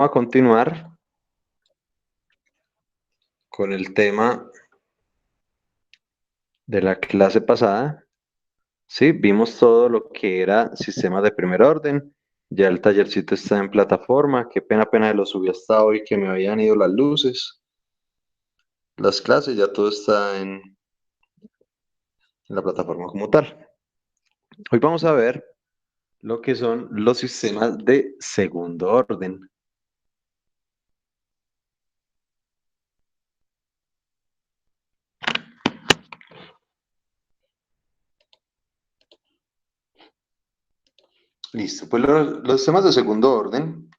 Vamos a continuar con el tema de la clase pasada. Sí, vimos todo lo que era sistemas de primer orden. Ya el tallercito está en plataforma. Qué pena, pena lo subí hasta hoy que me habían ido las luces. Las clases, ya todo está en la plataforma como tal. Hoy vamos a ver lo que son los sistemas de segundo orden. Listo, pues los sistemas de segundo orden,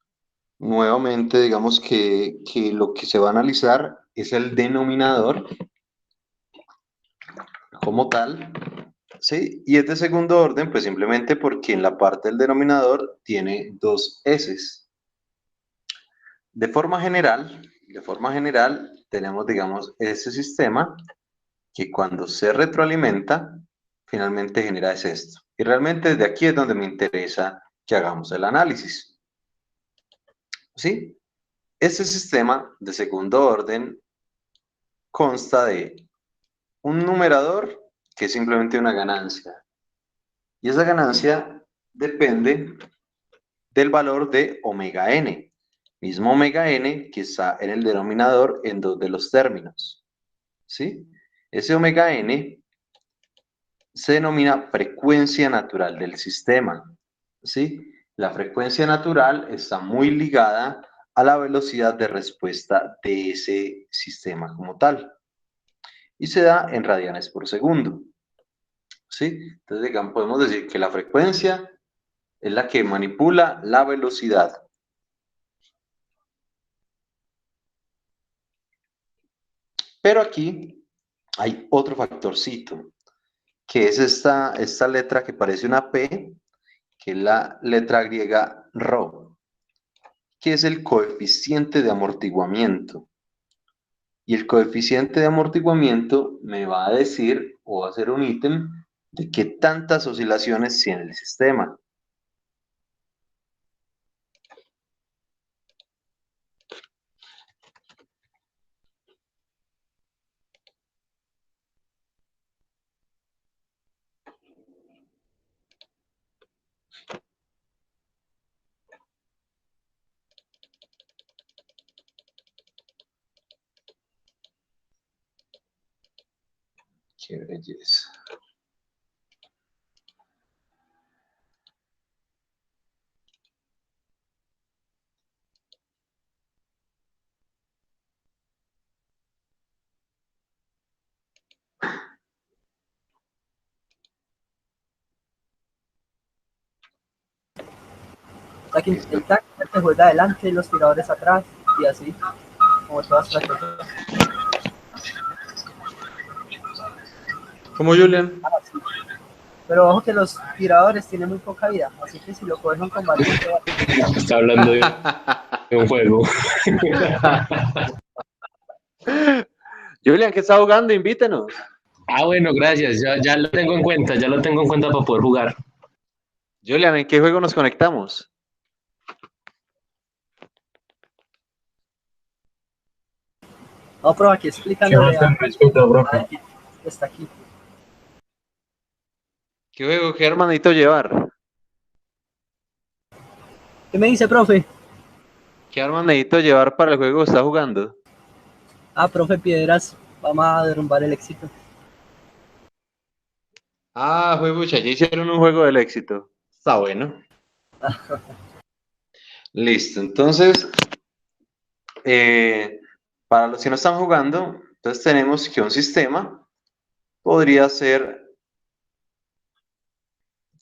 nuevamente digamos que lo que se va a analizar es el denominador como tal, ¿sí? Y es de segundo orden, pues simplemente porque en la parte del denominador tiene dos S. De forma general, tenemos, digamos, ese sistema que cuando se retroalimenta, finalmente genera es esto. Y realmente desde aquí es donde me interesa que hagamos el análisis, ¿sí? Este sistema de segundo orden consta de un numerador que es simplemente una ganancia. Y esa ganancia depende del valor de omega n. Mismo omega n que está en el denominador en dos de los términos. ¿Sí? Ese omega n se denomina frecuencia natural del sistema. ¿Sí? La frecuencia natural está muy ligada a la velocidad de respuesta de ese sistema como tal. Y se da en radianes por segundo. ¿Sí? Entonces, digamos, podemos decir que la frecuencia es la que manipula la velocidad. Pero aquí hay otro factorcito, que es esta letra que parece una P, que es la letra griega Rho, que es el coeficiente de amortiguamiento. Y el coeficiente de amortiguamiento me va a decir, o va a ser un ítem, de qué tantas oscilaciones tiene el sistema. Qué belleza. El tac te juega adelante, los tiradores atrás y así, como toda estrategia. ¿Cómo, Julian? Sí. Pero ojo que los tiradores tienen muy poca vida, así que si lo cogen con combatiente... Está hablando de un juego. Julian, ¿qué está jugando? Invítenos. Ah, bueno, gracias. Ya lo tengo en cuenta, ya lo tengo en cuenta para poder jugar. Julian, ¿en qué juego nos conectamos? No, pero aquí explicándole está aquí. ¿Qué juego, qué hermanito llevar? ¿Qué me dice, profe? ¿Qué arma necesito llevar para el juego que está jugando? Ah, profe Piedras, vamos a derrumbar el éxito. Ah, pucha, ya hicieron un juego del éxito. Está bueno. Listo, entonces, para los que no están jugando, entonces tenemos que un sistema podría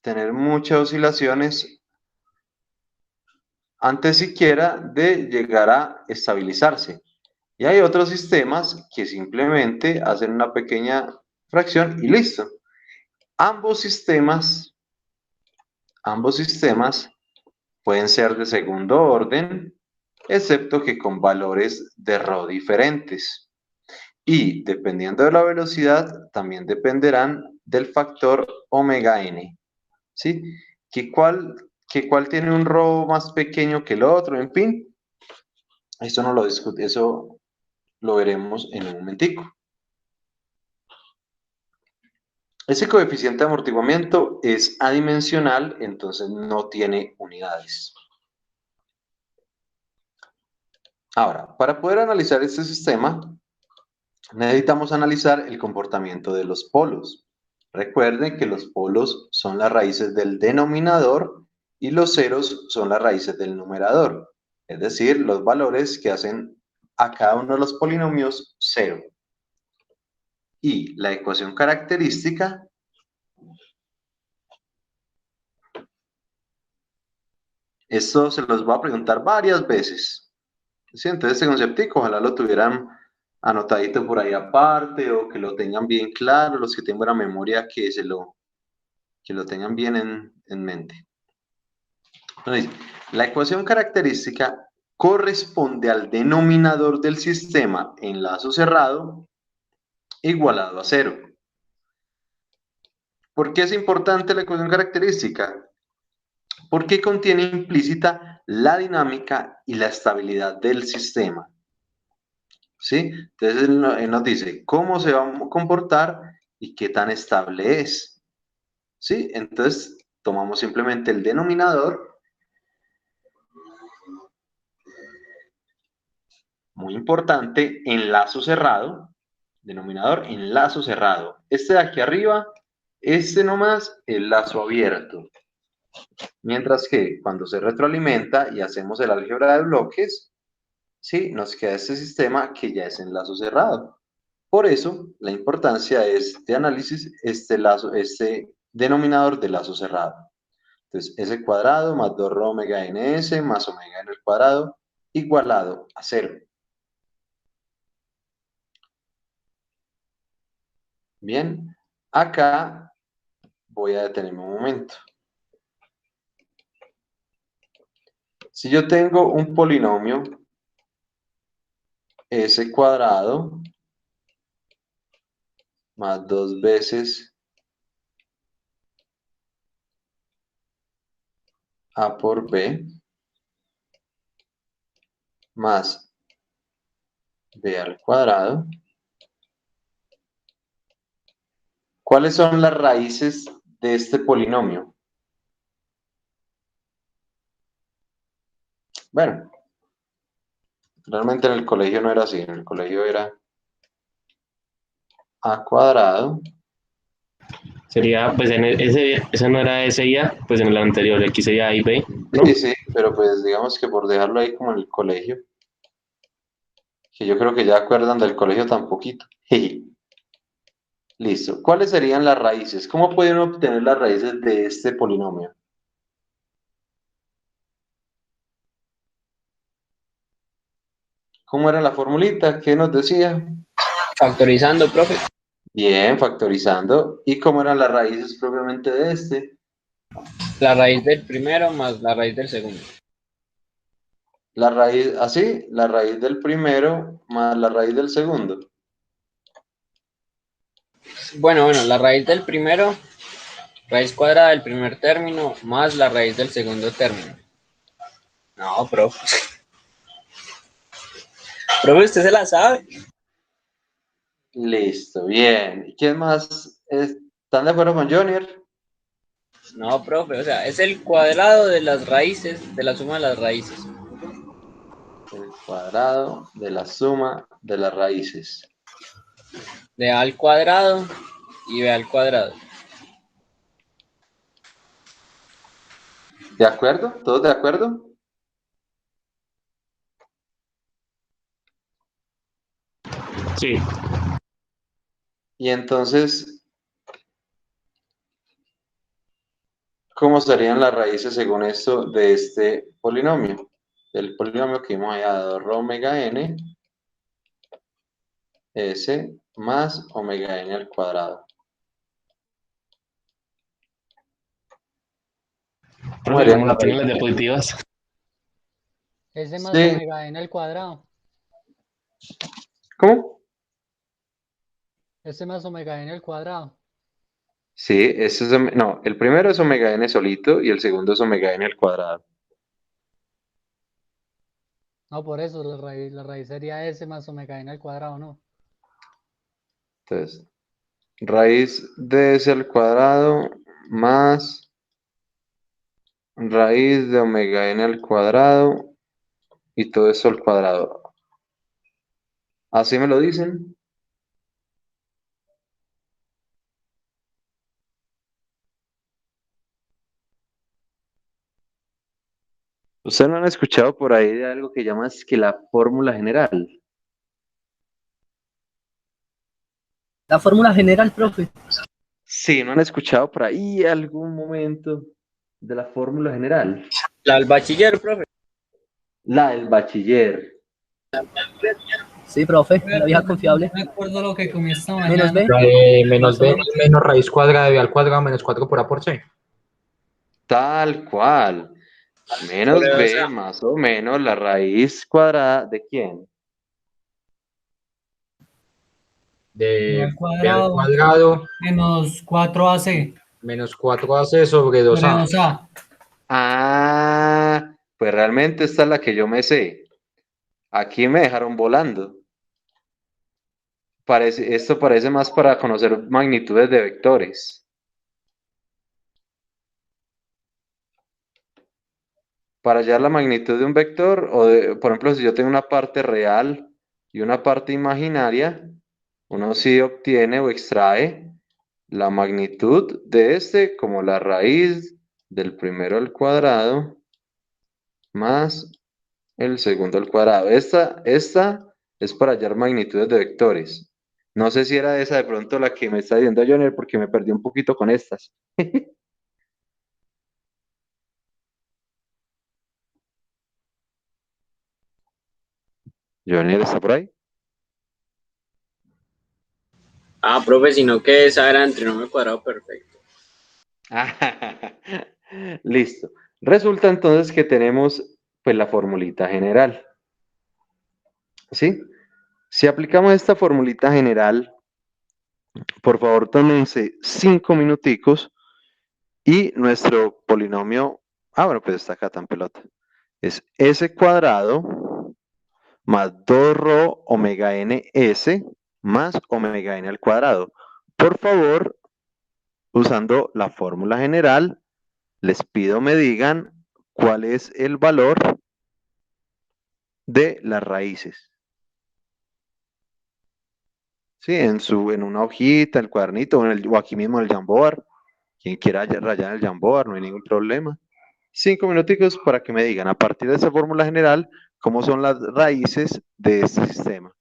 tener muchas oscilaciones antes siquiera de llegar a estabilizarse. Y hay otros sistemas que simplemente hacen una pequeña fracción y listo. Ambos sistemas pueden ser de segundo orden, excepto que con valores de Rho diferentes. Y dependiendo de la velocidad, también dependerán del factor omega n. ¿Sí? Que cuál tiene un Rho más pequeño que el otro, en fin. Esto no lo discute, eso lo veremos en un momentico. Ese coeficiente de amortiguamiento es adimensional, entonces no tiene unidades. Ahora, para poder analizar este sistema, necesitamos analizar el comportamiento de los polos. Recuerden que los polos son las raíces del denominador y los ceros son las raíces del numerador, es decir, los valores que hacen a cada uno de los polinomios cero. Y la ecuación característica esto se los voy a preguntar varias veces. ¿Sí? Entonces, este conceptico, ojalá lo tuvieran anotadito por ahí aparte o que lo tengan bien claro, los que tienen buena memoria, que lo tengan bien en mente. Entonces, la ecuación característica corresponde al denominador del sistema en lazo cerrado igualado a cero. ¿Por qué es importante la ecuación característica? Porque contiene implícita la dinámica y la estabilidad del sistema. ¿Sí? Entonces él nos dice cómo se va a comportar y qué tan estable es. ¿Sí? Entonces tomamos simplemente el denominador, muy importante, en lazo cerrado, denominador en lazo cerrado. Este de aquí arriba, este nomás, el lazo abierto. Mientras que cuando se retroalimenta y hacemos el álgebra de bloques, ¿sí? Nos queda este sistema que ya es en lazo cerrado. Por eso, la importancia es de análisis este denominador de lazo cerrado. Entonces, s cuadrado más 2 rho omega ns más omega n al cuadrado igualado a 0. Bien, acá voy a detenerme un momento. Si yo tengo un polinomio s cuadrado más 2 veces a por b más b al cuadrado, ¿cuáles son las raíces de este polinomio? Bueno, realmente en el colegio no era así, en el colegio era a cuadrado. Sería, pues ese no era S y A, pues en el anterior, aquí sería A y B, ¿no? Sí, sí, pero pues digamos que por dejarlo ahí como en el colegio, que yo creo que ya acuerdan del colegio tan poquito. Listo. ¿Cuáles serían las raíces? ¿Cómo pueden obtener las raíces de este polinomio? ¿Cómo era la formulita? ¿Qué nos decía? Factorizando, profe. Bien, factorizando. ¿Y cómo eran las raíces propiamente de este? La raíz del primero más la raíz del segundo. La raíz, así, la raíz del primero más la raíz del segundo. Bueno, la raíz del primero, raíz cuadrada del primer término más la raíz del segundo término. No, profe. Profe, ¿usted se la sabe? Listo, bien. ¿Y quién más? ¿Están de acuerdo con Junior? No, profe, o sea, es el cuadrado de las raíces, de la suma de las raíces. El cuadrado de la suma de las raíces. De A al cuadrado y B al cuadrado. ¿De acuerdo? ¿Todos de acuerdo? Sí. Y entonces, ¿cómo serían las raíces según esto de este polinomio? Del polinomio que hemos hallado, rho omega n s más omega n al cuadrado. ¿Cómo Profe, serían como las lo tienen las raíces? diapositivas. S más Sí, omega n al cuadrado. ¿cómo? S más omega n al cuadrado. Sí, no, el primero es omega n solito y el segundo es omega n al cuadrado. No, por eso la raíz sería S más omega n al cuadrado, ¿no? Entonces, raíz de s al cuadrado más raíz de omega n al cuadrado y todo eso al cuadrado. ¿Así me lo dicen? ¿Ustedes no han escuchado por ahí de algo que llaman es que la fórmula general? La fórmula general, profe. Sí, ¿no han escuchado por ahí algún momento de la fórmula general? La del bachiller, profe. La del bachiller. Sí, profe, la vieja confiable. Recuerdo lo que comí esta Menos mañana. B. La de menos Más o b menos. menos raíz cuadrada de b al cuadrado menos 4 por a por c. Tal cual. Menos Sobre dos b A. más o menos la raíz cuadrada de quién. B De al b al cuadrado cuadrado menos 4ac menos 4ac sobre sobre 2a. 2a. Ah, pues realmente esta es la que yo me sé. Aquí me dejaron volando. Esto parece más para conocer magnitudes de vectores. Para hallar la magnitud de un vector, por ejemplo, si yo tengo una parte real y una parte imaginaria, uno sí obtiene o extrae la magnitud de este como la raíz del primero al cuadrado más el segundo al cuadrado. Esta es para hallar magnitudes de vectores. No sé si era esa de pronto la que me está diciendo Joner porque me perdí un poquito con estas. Joner, ¿está por ahí? Ah, profe, sino que esa era en trinomio cuadrado perfecto. Listo. Resulta entonces que tenemos pues la formulita general. ¿Sí? Si aplicamos esta formulita general, por favor tómense 5 minuticos y nuestro polinomio, bueno, pues está acá tan pelota, es s cuadrado más 2 omega n s más omega n al cuadrado. Por favor, usando la fórmula general, les pido me digan cuál es el valor de las raíces. Sí, en una hojita, el cuadernito, o aquí mismo en el Jamboard. Quien quiera rayar en el Jamboard, no hay ningún problema. 5 minuticos para que me digan, a partir de esa fórmula general, cómo son las raíces de este sistema.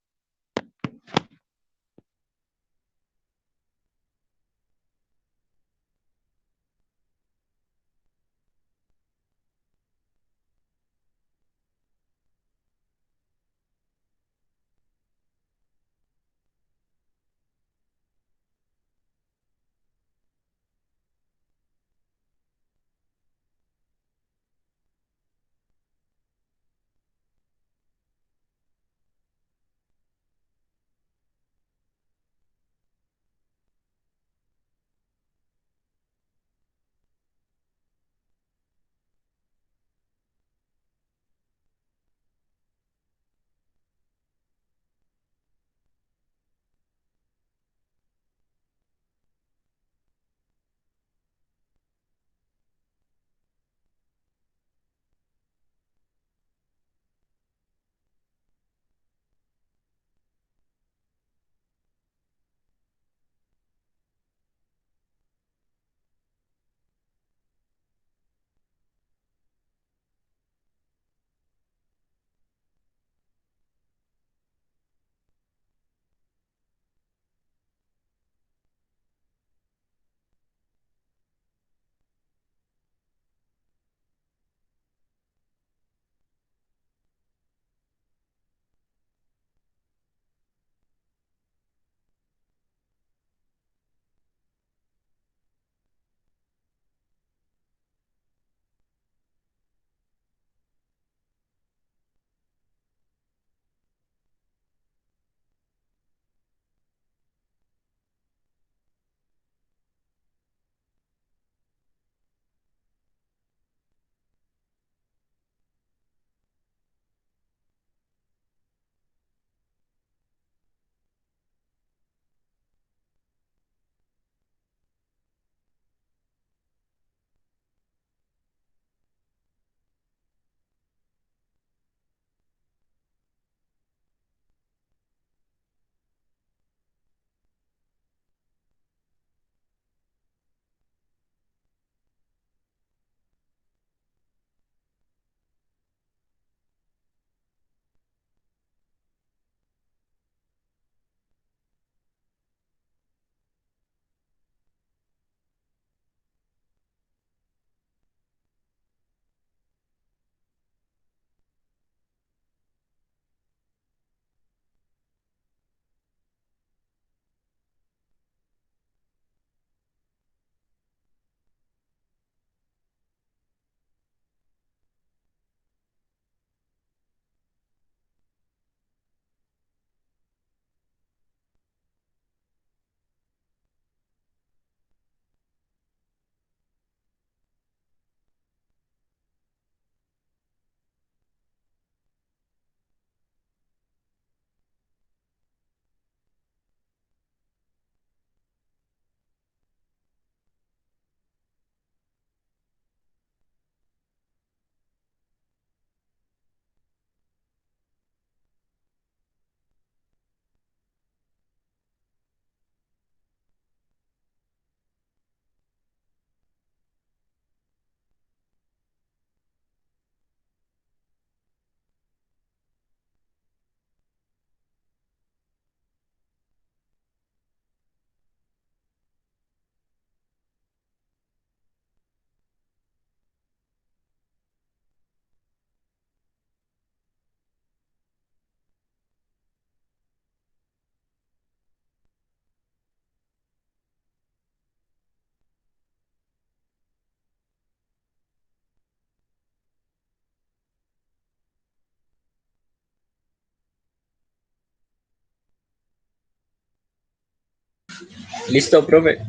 Listo, profe.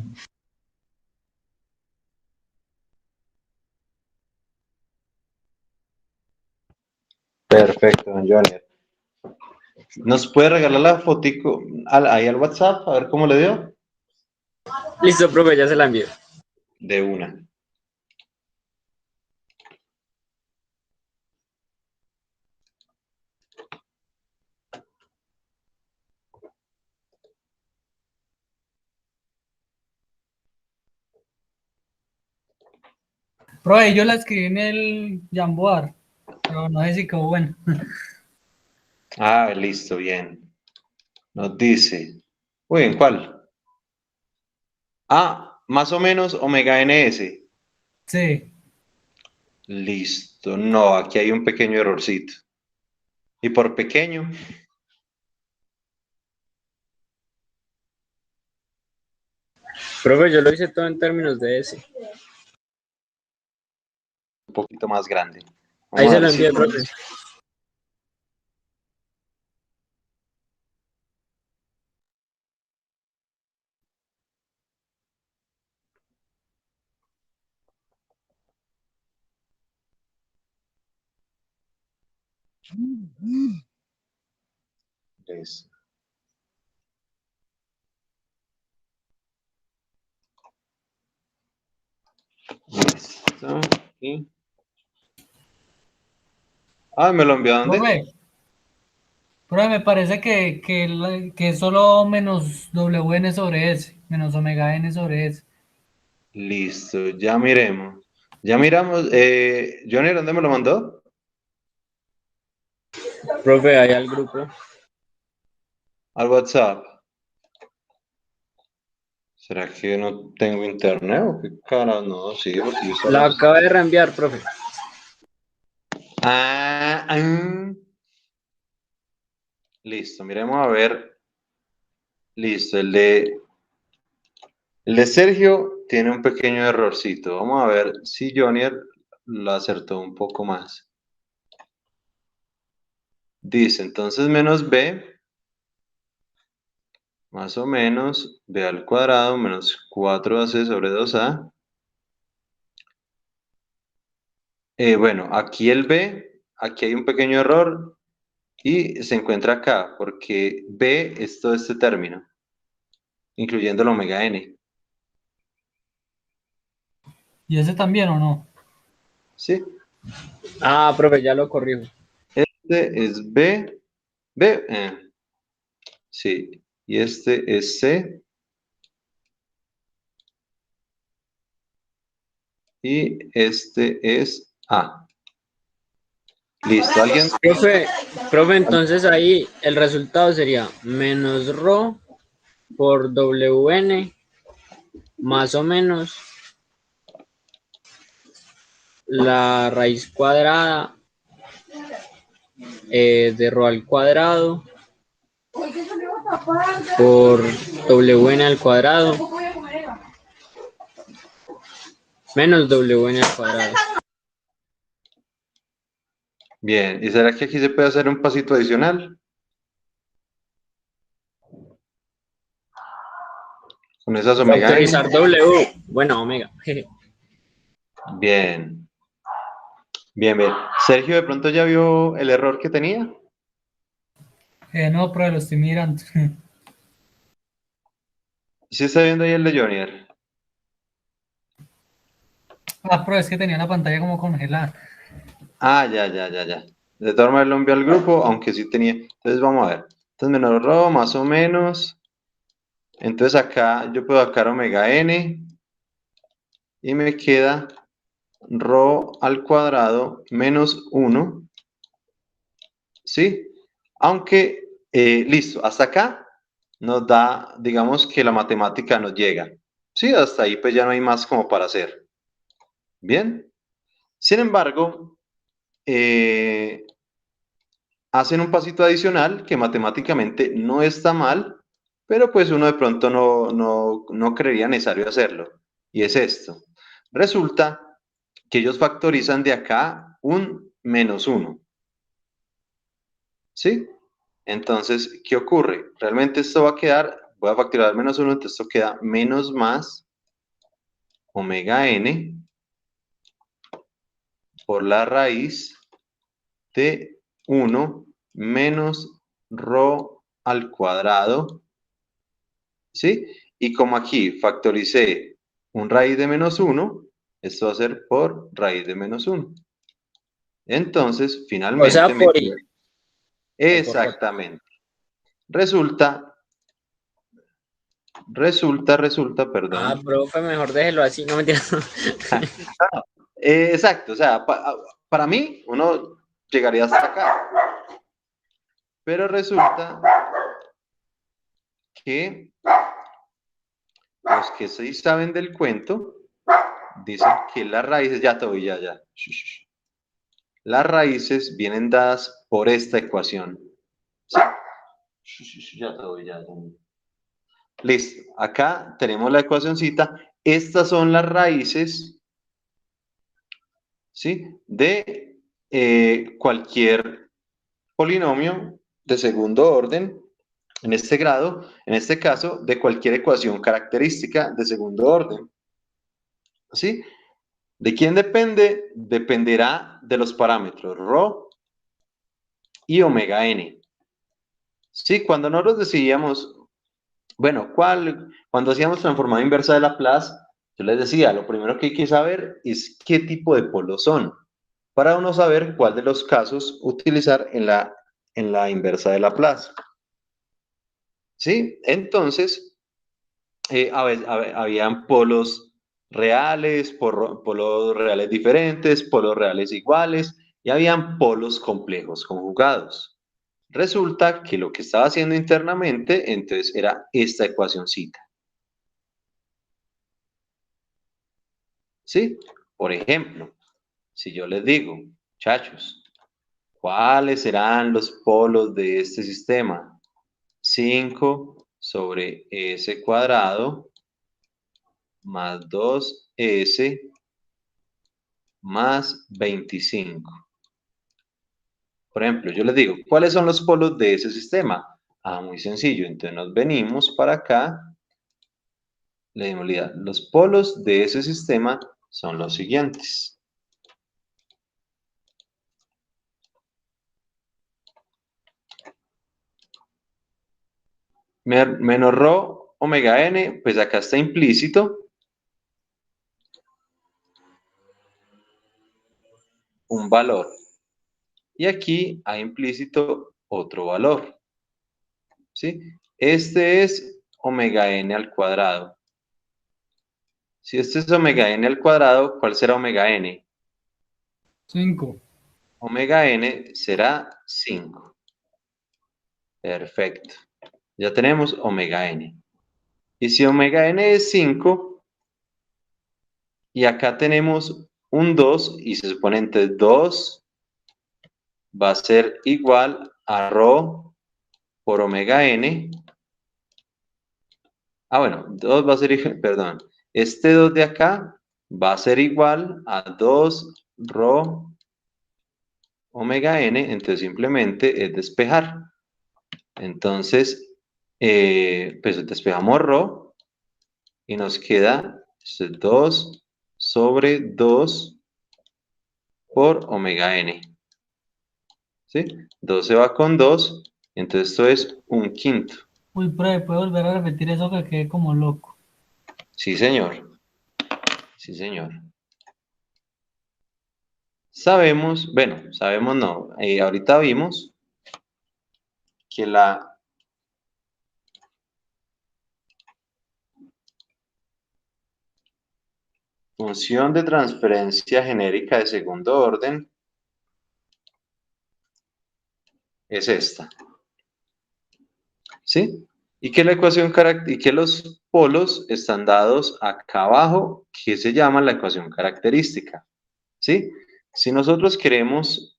Perfecto, don Jonier. ¿Nos puede regalar la fotico ahí al WhatsApp? A ver cómo le dio. Listo, profe, ya se la envío. De una. Profe, yo la escribí en el Jamboard, pero no sé si quedó bueno. Ah, listo, bien. Nos dice. Uy, ¿en cuál? Ah, más o menos omega ns. Sí. Listo. No, aquí hay un pequeño errorcito. Y por pequeño, Profe, yo lo hice todo en términos de S. un poquito más grande. Ahí Vamos a se ver lo si envié, con profe. eso. Listo. Listo. Y... Ah, ¿me lo envió a dónde? Profe, profe, me parece que es solo menos WN sobre S, menos omega N sobre S. Listo, ya miremos. Ya miramos. Johnny, ¿dónde me lo mandó? Profe, ahí al grupo. Al WhatsApp. ¿Será que no tengo internet o qué cara? No, sí, porque yo La solo... acabo de reenviar, profe. Ah, listo, miremos a ver. Listo, el de Sergio tiene un pequeño errorcito. Vamos a ver si Johnny lo acertó un poco más. Dice, entonces menos b, más o menos, b al cuadrado menos 4ac sobre 2a. Bueno, aquí el b, aquí hay un pequeño error y se encuentra acá, porque b es todo este término, incluyendo el omega n. ¿Y ese también o no? ¿Sí? Ah, profe, ya lo corrijo. Este es b, sí, y este es c, y este es a. Listo, ¿alguien? Profe, entonces ahí el resultado sería menos rho por WN más o menos la raíz cuadrada de rho al cuadrado por WN al cuadrado menos WN al cuadrado. Bien, ¿y será que aquí se puede hacer un pasito adicional? Con esas omega n. Factorizar W, bueno, omega. Bien, bien, bien. Sergio, ¿de pronto ya vio el error que tenía? No, profe, lo estoy mirando. Sí está viendo ahí el de Jonier. Ah, profe, es que tenía la pantalla como congelada. Ah, ya, ya, ya, ya. De todas maneras lo envió al grupo, aunque sí tenía. Entonces vamos a ver. Entonces menos rho, más o menos. Entonces acá yo puedo sacar omega n y me queda rho al cuadrado menos 1. ¿Sí? Aunque, listo, hasta acá nos da, digamos que la matemática nos llega. Sí, hasta ahí pues ya no hay más como para hacer. Bien. Sin embargo, hacen un pasito adicional que matemáticamente no está mal, pero pues uno de pronto no creería necesario hacerlo. Y es esto. Resulta que ellos factorizan de acá un menos 1. ¿Sí? Entonces, ¿qué ocurre? Realmente esto va a quedar voy a factorizar menos 1, entonces esto queda menos más omega n por la raíz de 1 menos rho al cuadrado, ¿sí? Y como aquí factoricé un raíz de menos 1, esto va a ser por raíz de menos 1. Entonces, O sea, finalmente me por i. queda... Exactamente. Resulta, Ah, perdón. profe, mejor déjelo así, no me entiendo. Exacto, o sea, para mí uno llegaría hasta acá. Pero resulta que los que sí saben del cuento dicen que las raíces, ya te voy, ya. Las raíces vienen dadas por esta ecuación. ¿Sí? Ya te voy, ya. Listo, acá tenemos la ecuacioncita. Estas son las raíces, ¿sí? De cualquier polinomio de segundo orden, en este grado, en este caso, de cualquier ecuación característica de segundo orden. ¿Sí? ¿De quién depende? Dependerá de los parámetros ρ y omega n. Sí, cuando nosotros decidíamos, bueno, cuando hacíamos transformada inversa de Laplace, yo les decía, lo primero que hay que saber es qué tipo de polos son, para uno saber cuál de los casos utilizar en la inversa de Laplace. ¿Sí? Entonces, habían polos reales, polos reales diferentes, polos reales iguales, y habían polos complejos conjugados. Resulta que lo que estaba haciendo internamente, entonces, era esta ecuacioncita. ¿Sí? Por ejemplo, si yo les digo, muchachos, ¿cuáles serán los polos de este sistema? 5 sobre s cuadrado más 2s más 25. Por ejemplo, yo les digo, ¿cuáles son los polos de ese sistema? Ah, muy sencillo. Entonces nos venimos para acá, le dimos los polos de ese sistema son los siguientes. Menos rho omega n, pues acá está implícito un valor. Y aquí hay implícito otro valor. ¿Sí? Este es omega n al cuadrado. Si este es omega n al cuadrado, ¿cuál será omega n? 5. Omega n será 5. Perfecto. Ya tenemos omega n. Y si omega n es 5, y acá tenemos un 2, y se supone entonces 2 va a ser igual a rho por omega n. Ah, bueno, 2 va a ser, perdón, este 2 de acá va a ser igual a 2 rho omega n, entonces simplemente es despejar. Entonces, pues despejamos rho y nos queda 2 sobre 2 por omega n. ¿Sí? 2 se va con 2, entonces esto es un quinto. Uy, profe, ¿puede volver a repetir eso que quedé como loco? Sí, señor. Sí, señor. Sabemos, bueno, sabemos no, ahorita vimos que la función de transferencia genérica de segundo orden es esta. ¿Sí? Y que la ecuación y que los polos están dados acá abajo, que se llama la ecuación característica. ¿Sí? Si nosotros queremos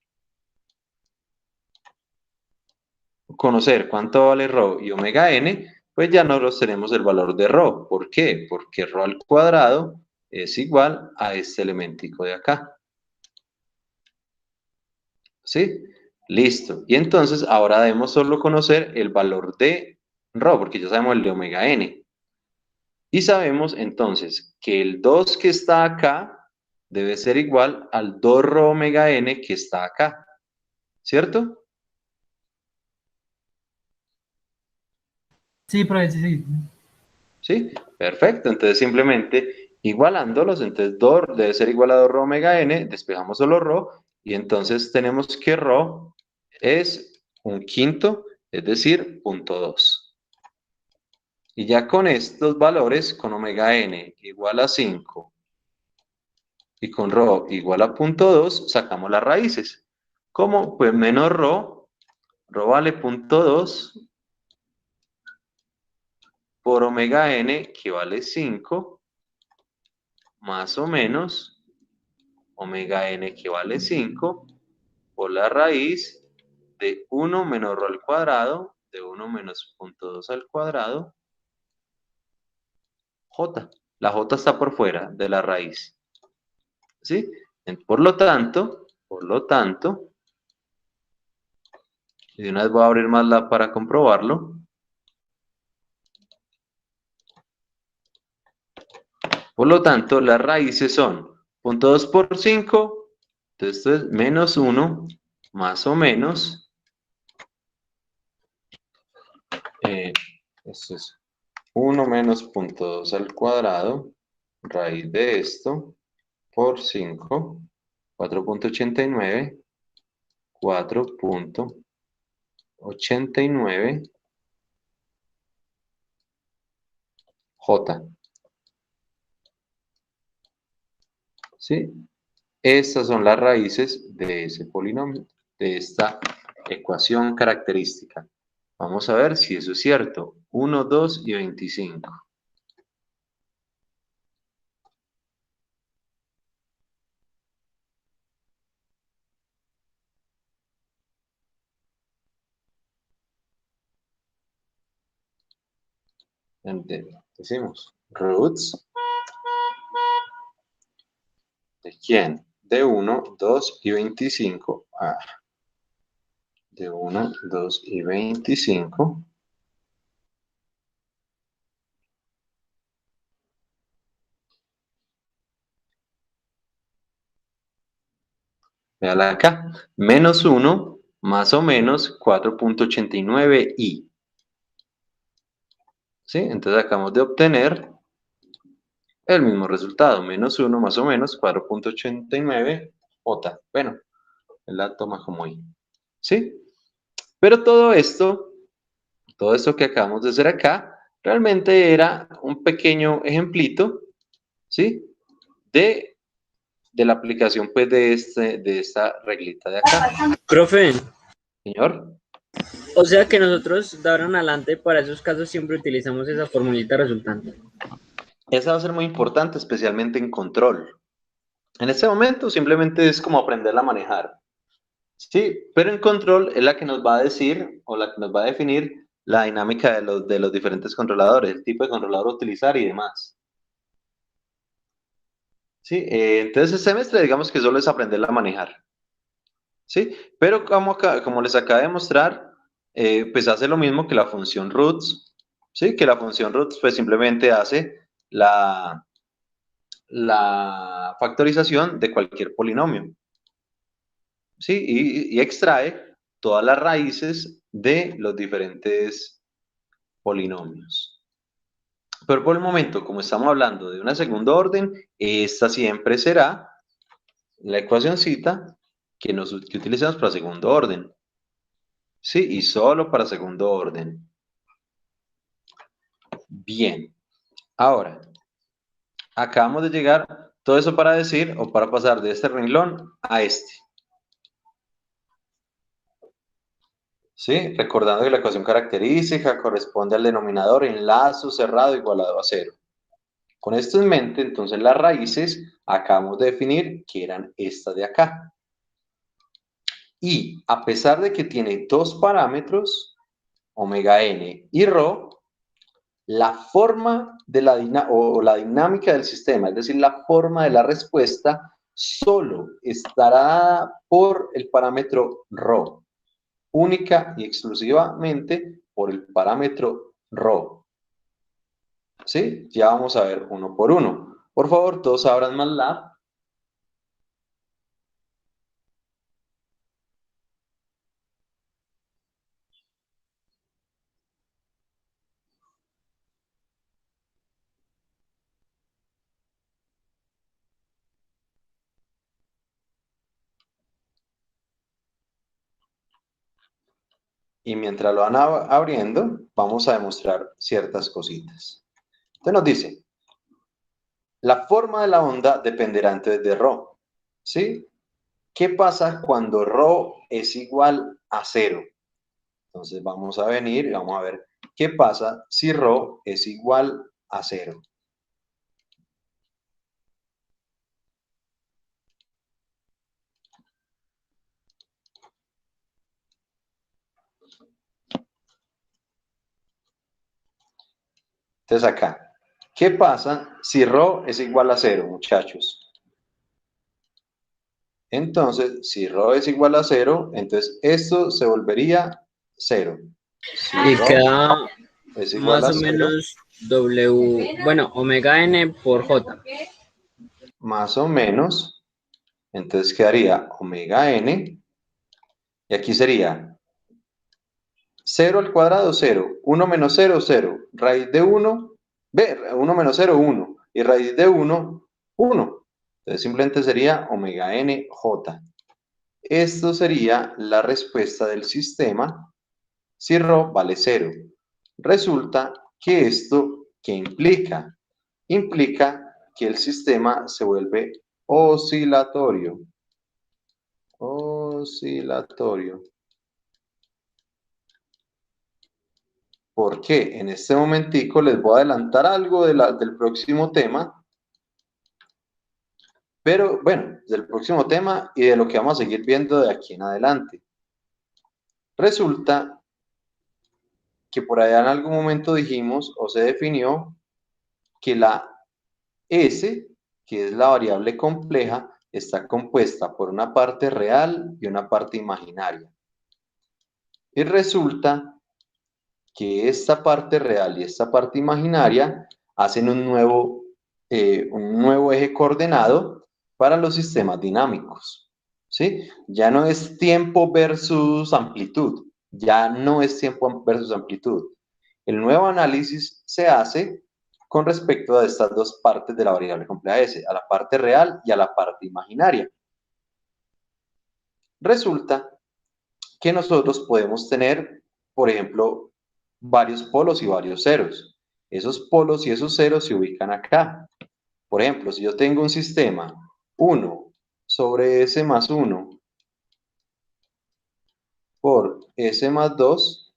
conocer cuánto vale rho y omega n, pues ya nosotros tenemos el valor de rho. ¿Por qué? Porque rho al cuadrado es igual a este elementico de acá. ¿Sí? Listo. Y entonces ahora debemos solo conocer el valor de rho, porque ya sabemos el de omega n. Y sabemos entonces que el 2 que está acá debe ser igual al 2 rho omega n que está acá, ¿cierto? Sí, profe, sí. ¿Sí? Perfecto, entonces simplemente igualándolos, entonces 2 debe ser igual a 2 rho omega n, despejamos solo rho, y entonces tenemos que rho es un quinto, es decir, 0.2. Y ya con estos valores, con omega n igual a 5 y con rho igual a 0.2, sacamos las raíces. ¿Cómo? Pues menos rho vale 0.2 por omega n, que vale 5, más o menos omega n, que vale 5, por la raíz de 1 menos rho al cuadrado, de 1 menos 0.2 al cuadrado, j. La j está por fuera de la raíz. ¿Sí? Por lo tanto, y de una vez voy a abrir MATLAB para comprobarlo. Por lo tanto, las raíces son 0.2 por 5, entonces esto es menos 1, más o menos, esto es 1 menos 0.2 al cuadrado, raíz de esto, por 5, 4.89, 4.89, J. ¿Sí? Estas son las raíces de ese polinomio, de esta ecuación característica. Vamos a ver si eso es cierto. 1, 2 y 25. Decimos roots. ¿De quién? De 1, 2 y 25. De 1, 2 y 25. Véala acá. Menos 1, más o menos 4.89i. ¿Sí? Entonces acabamos de obtener el mismo resultado. Menos 1, más o menos 4.89j. Bueno, él la toma como i. ¿Sí? Pero todo esto que acabamos de hacer acá, realmente era un pequeño ejemplito, ¿sí? De la aplicación, pues, de esta reglita de acá. Profe, Señor, o sea que nosotros de ahora en adelante para esos casos siempre utilizamos esa formulita resultante. esa va a ser muy importante, especialmente en control. En este momento simplemente es como aprenderla a manejar. Sí, pero en control es la que nos va a decir o la que nos va a definir la dinámica de los diferentes controladores, el tipo de controlador a utilizar y demás. Sí, entonces el semestre digamos que solo es aprenderla a manejar. Sí, pero como les acabo de mostrar, pues hace lo mismo que la función roots. Sí, que la función roots pues simplemente hace la factorización de cualquier polinomio. ¿Sí? Y extrae todas las raíces de los diferentes polinomios. Pero por el momento, como estamos hablando de una segunda orden, esta siempre será la ecuacioncita que utilizamos para segundo orden. Sí, y solo para segundo orden. Bien. Ahora, acabamos de llegar, todo eso para decir o para pasar de este renglón a este. ¿Sí? Recordando que la ecuación característica corresponde al denominador en lazo cerrado igualado a 0. Con esto en mente, entonces las raíces acabamos de definir que eran estas de acá. Y a pesar de que tiene dos parámetros, omega n y rho, la forma de la dinámica del sistema, es decir, la forma de la respuesta, solo estará dada por el parámetro rho, única y exclusivamente por el parámetro rho. ¿Sí? Ya vamos a ver uno por uno. Por favor, todos abran MATLAB. Y mientras lo van abriendo, vamos a demostrar ciertas cositas. Entonces nos dice, la forma de la onda dependerá entonces de rho. ¿Sí? ¿Qué pasa cuando rho es igual a 0? Entonces vamos a venir y vamos a ver qué pasa si rho es igual a 0. Entonces acá, ¿qué pasa si rho es igual a 0, muchachos? Entonces, si rho es igual a 0, entonces esto se volvería 0. Si Y rho queda es igual más a o 0, menos W, bueno, omega n por J. más o menos, entonces quedaría omega n, y aquí sería 0 al cuadrado, 0, 1 menos 0, 0, raíz de 1, 1 menos 0, 1, y raíz de 1, 1. Entonces simplemente sería omega n j. Esto sería la respuesta del sistema si rho vale 0. Resulta que esto, ¿qué implica? Implica que el sistema se vuelve oscilatorio. Oscilatorio. ¿Por qué? En este momentico les voy a adelantar algo del próximo tema, pero bueno, del próximo tema y de lo que vamos a seguir viendo de aquí en adelante. Resulta que por allá en algún momento dijimos o se definió que la S, que es la variable compleja, está compuesta por una parte real y una parte imaginaria. Y resulta que esta parte real y esta parte imaginaria hacen un nuevo eje coordenado para los sistemas dinámicos. ¿Sí? Ya no es tiempo versus amplitud, ya no es tiempo versus amplitud. El nuevo análisis se hace con respecto a estas dos partes de la variable compleja S, a la parte real y a la parte imaginaria. Resulta que nosotros podemos tener, por ejemplo, varios polos y varios ceros. Esos polos y esos ceros se ubican acá. Por ejemplo, si yo tengo un sistema 1 sobre S más 1 por S más 2,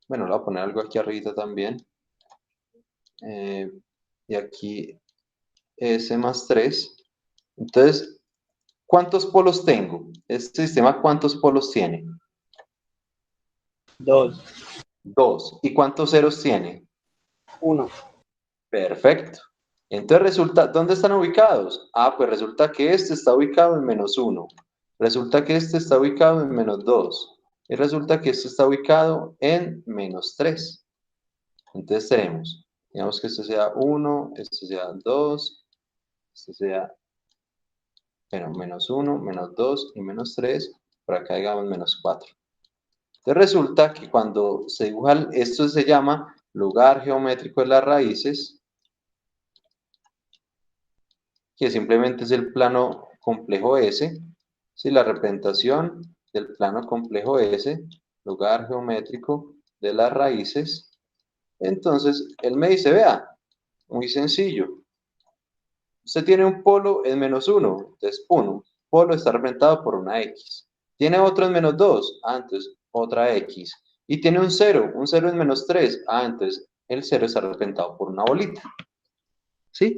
bueno, le voy a poner algo aquí arriba también, y aquí S más 3, entonces, ¿cuántos polos tengo? Este sistema, ¿cuántos polos tiene? 2, 2. ¿Y cuántos ceros tiene? 1. Perfecto. Entonces resulta, ¿dónde están ubicados? Ah, pues resulta que este está ubicado en menos 1. Resulta que este está ubicado en menos 2. Y resulta que este está ubicado en menos 3. Entonces tenemos, digamos que este sea 1, este sea 2, este sea, bueno, menos 1, menos 2 y menos 3. Por acá digamos menos 4. Entonces resulta que cuando se dibuja, esto se llama lugar geométrico de las raíces, que simplemente es el plano complejo S, ¿sí? La representación del plano complejo S, lugar geométrico de las raíces. Entonces, él me dice, vea, muy sencillo, usted tiene un polo en menos 1, entonces 1, polo está representado por una X. Tiene otro en menos 2, entonces otra X. Y tiene un 0 en menos 3, entonces el 0 está representado por una bolita. ¿Sí?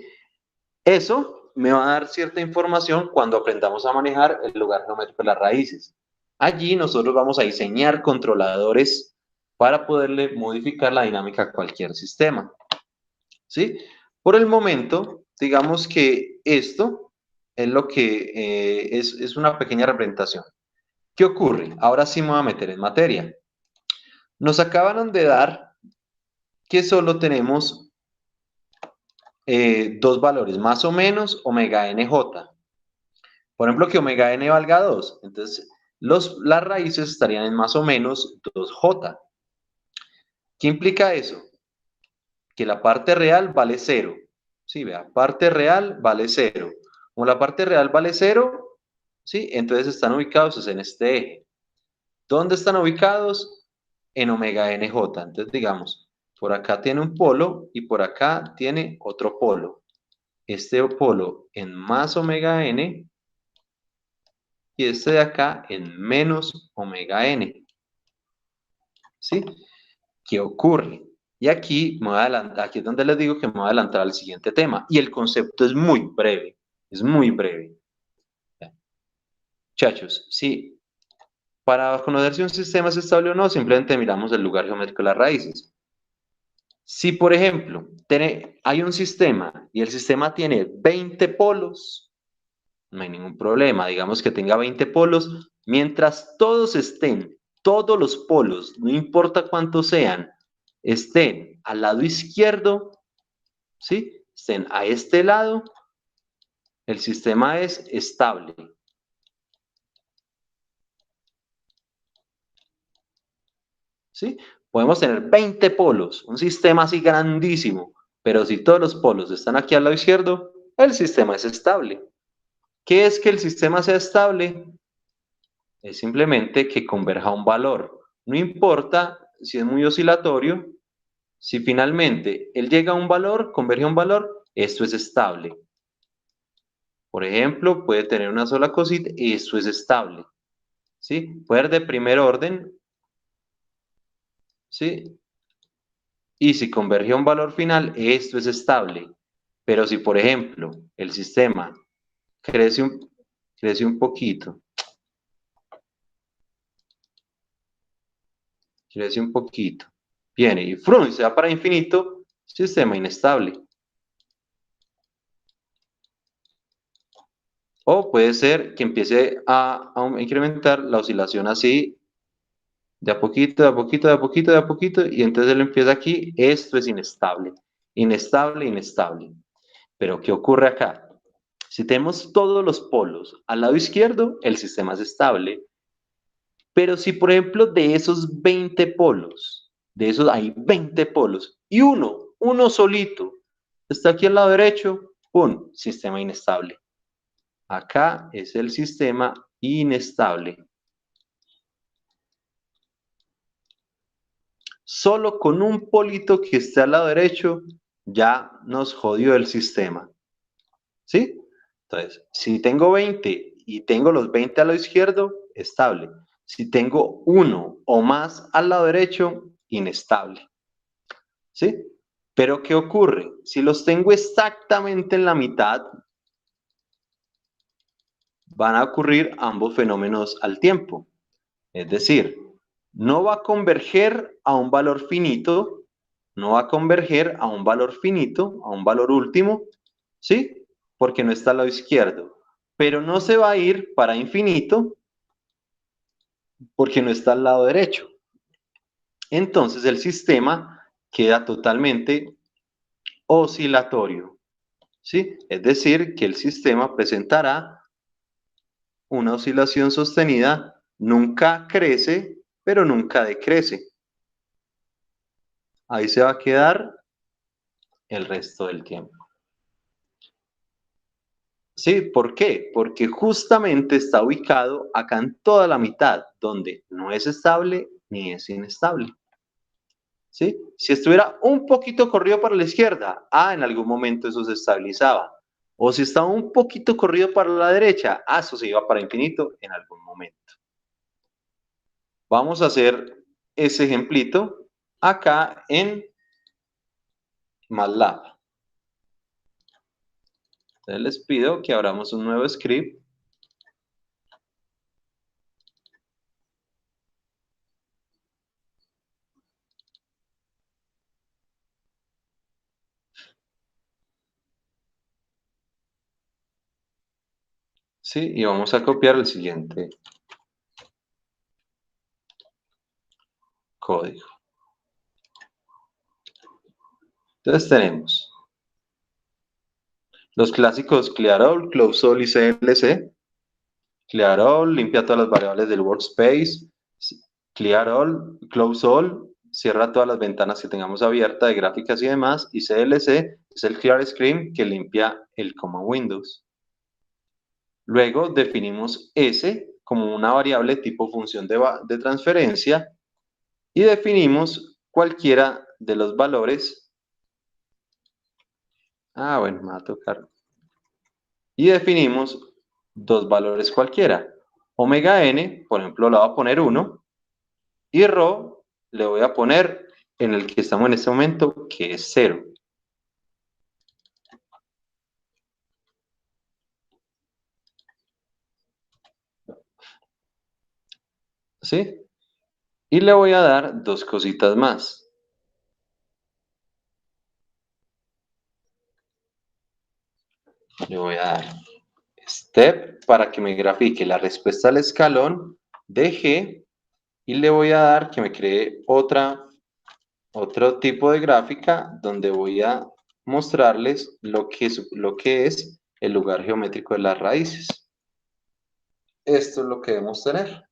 Eso me va a dar cierta información cuando aprendamos a manejar el lugar geométrico de las raíces. Allí nosotros vamos a diseñar controladores para poderle modificar la dinámica a cualquier sistema. ¿Sí? Por el momento, digamos que esto es lo que es una pequeña representación. ¿Qué ocurre? Ahora sí me voy a meter en materia. Nos acabaron de dar que solo tenemos dos valores, más o menos omega nj. Por ejemplo, que omega n valga 2. Entonces, las raíces estarían en más o menos 2j. ¿Qué implica eso? Que la parte real vale 0. Sí, vea, parte real vale 0. Como la parte real vale 0, ¿sí? Entonces están ubicados en este eje. ¿Dónde están ubicados? En omega nj. Entonces, digamos, por acá tiene un polo y por acá tiene otro polo. Este polo en más omega n y este de acá en menos omega n. ¿Sí? ¿Qué ocurre? Y aquí, aquí es donde les digo que me voy a adelantar al siguiente tema. Y el concepto es muy breve. Es muy breve. Muchachos, sí. Para conocer si un sistema es estable o no, simplemente miramos el lugar geométrico de las raíces. Si, por ejemplo, hay un sistema y el sistema tiene 20 polos, no hay ningún problema. Digamos que tenga 20 polos, mientras todos los polos, no importa cuántos sean, estén al lado izquierdo, ¿sí? Estén a este lado, el sistema es estable. ¿Sí? Podemos tener 20 polos, un sistema así grandísimo, pero si todos los polos están aquí al lado izquierdo, el sistema es estable. ¿Qué es que el sistema sea estable? Es simplemente que converja a un valor. No importa si es muy oscilatorio, si finalmente él llega a un valor, converge a un valor, esto es estable. Por ejemplo, puede tener una sola cosita y esto es estable. ¿Sí? Puede ser de primer orden, ¿sí? Y si converge a un valor final, esto es estable. Pero si, por ejemplo, el sistema crece un poquito, viene y ¡frum! Se va para infinito, sistema inestable. O puede ser que empiece a incrementar la oscilación así, de a poquito, de a poquito, de a poquito, de a poquito, y entonces él empieza aquí, esto es inestable, inestable, inestable. Pero ¿qué ocurre acá? Si tenemos todos los polos al lado izquierdo, el sistema es estable. Pero si, por ejemplo, de esos 20 polos, de esos hay 20 polos, y uno solito, está aquí al lado derecho, ¡pum! Sistema inestable. Acá es el sistema inestable. Solo con un polito que esté al lado derecho, ya nos jodió el sistema. ¿Sí? Entonces, si tengo 20 y tengo los 20 al lado izquierdo, estable. Si tengo uno o más al lado derecho, inestable. ¿Sí? Pero ¿qué ocurre? Si los tengo exactamente en la mitad, van a ocurrir ambos fenómenos al tiempo. Es decir, no va a converger a un valor finito, no va a converger a un valor finito, a un valor último, ¿sí? Porque no está al lado izquierdo. Pero no se va a ir para infinito porque no está al lado derecho. Entonces el sistema queda totalmente oscilatorio, ¿sí? Es decir, que el sistema presentará una oscilación sostenida, nunca crece, pero nunca decrece. Ahí se va a quedar el resto del tiempo. ¿Sí? ¿Por qué? Porque justamente está ubicado acá en toda la mitad, donde no es estable ni es inestable. ¿Sí? Si estuviera un poquito corrido para la izquierda, en algún momento eso se estabilizaba. O si estaba un poquito corrido para la derecha, eso se iba para infinito en algún momento. Vamos a hacer ese ejemplito acá en MATLAB. Entonces les pido que abramos un nuevo script. Sí, y vamos a copiar el siguiente código. Entonces tenemos los clásicos clear all, close all y CLC. Clear all, limpia todas las variables del workspace. Clear all, close all, cierra todas las ventanas que tengamos abiertas de gráficas y demás. Y CLC es el clear screen que limpia el command Windows. Luego definimos S como una variable tipo función de transferencia y definimos cualquiera de los valores. Bueno, me va a tocar. Y definimos dos valores cualquiera. Omega n, por ejemplo, le voy a poner 1. Y rho le voy a poner en el que estamos en este momento, que es 0. ¿Sí? Y le voy a dar dos cositas más. Le voy a dar step para que me grafique la respuesta al escalón de G y le voy a dar que me cree otro tipo de gráfica donde voy a mostrarles lo que es el lugar geométrico de las raíces. Esto es lo que debemos tener.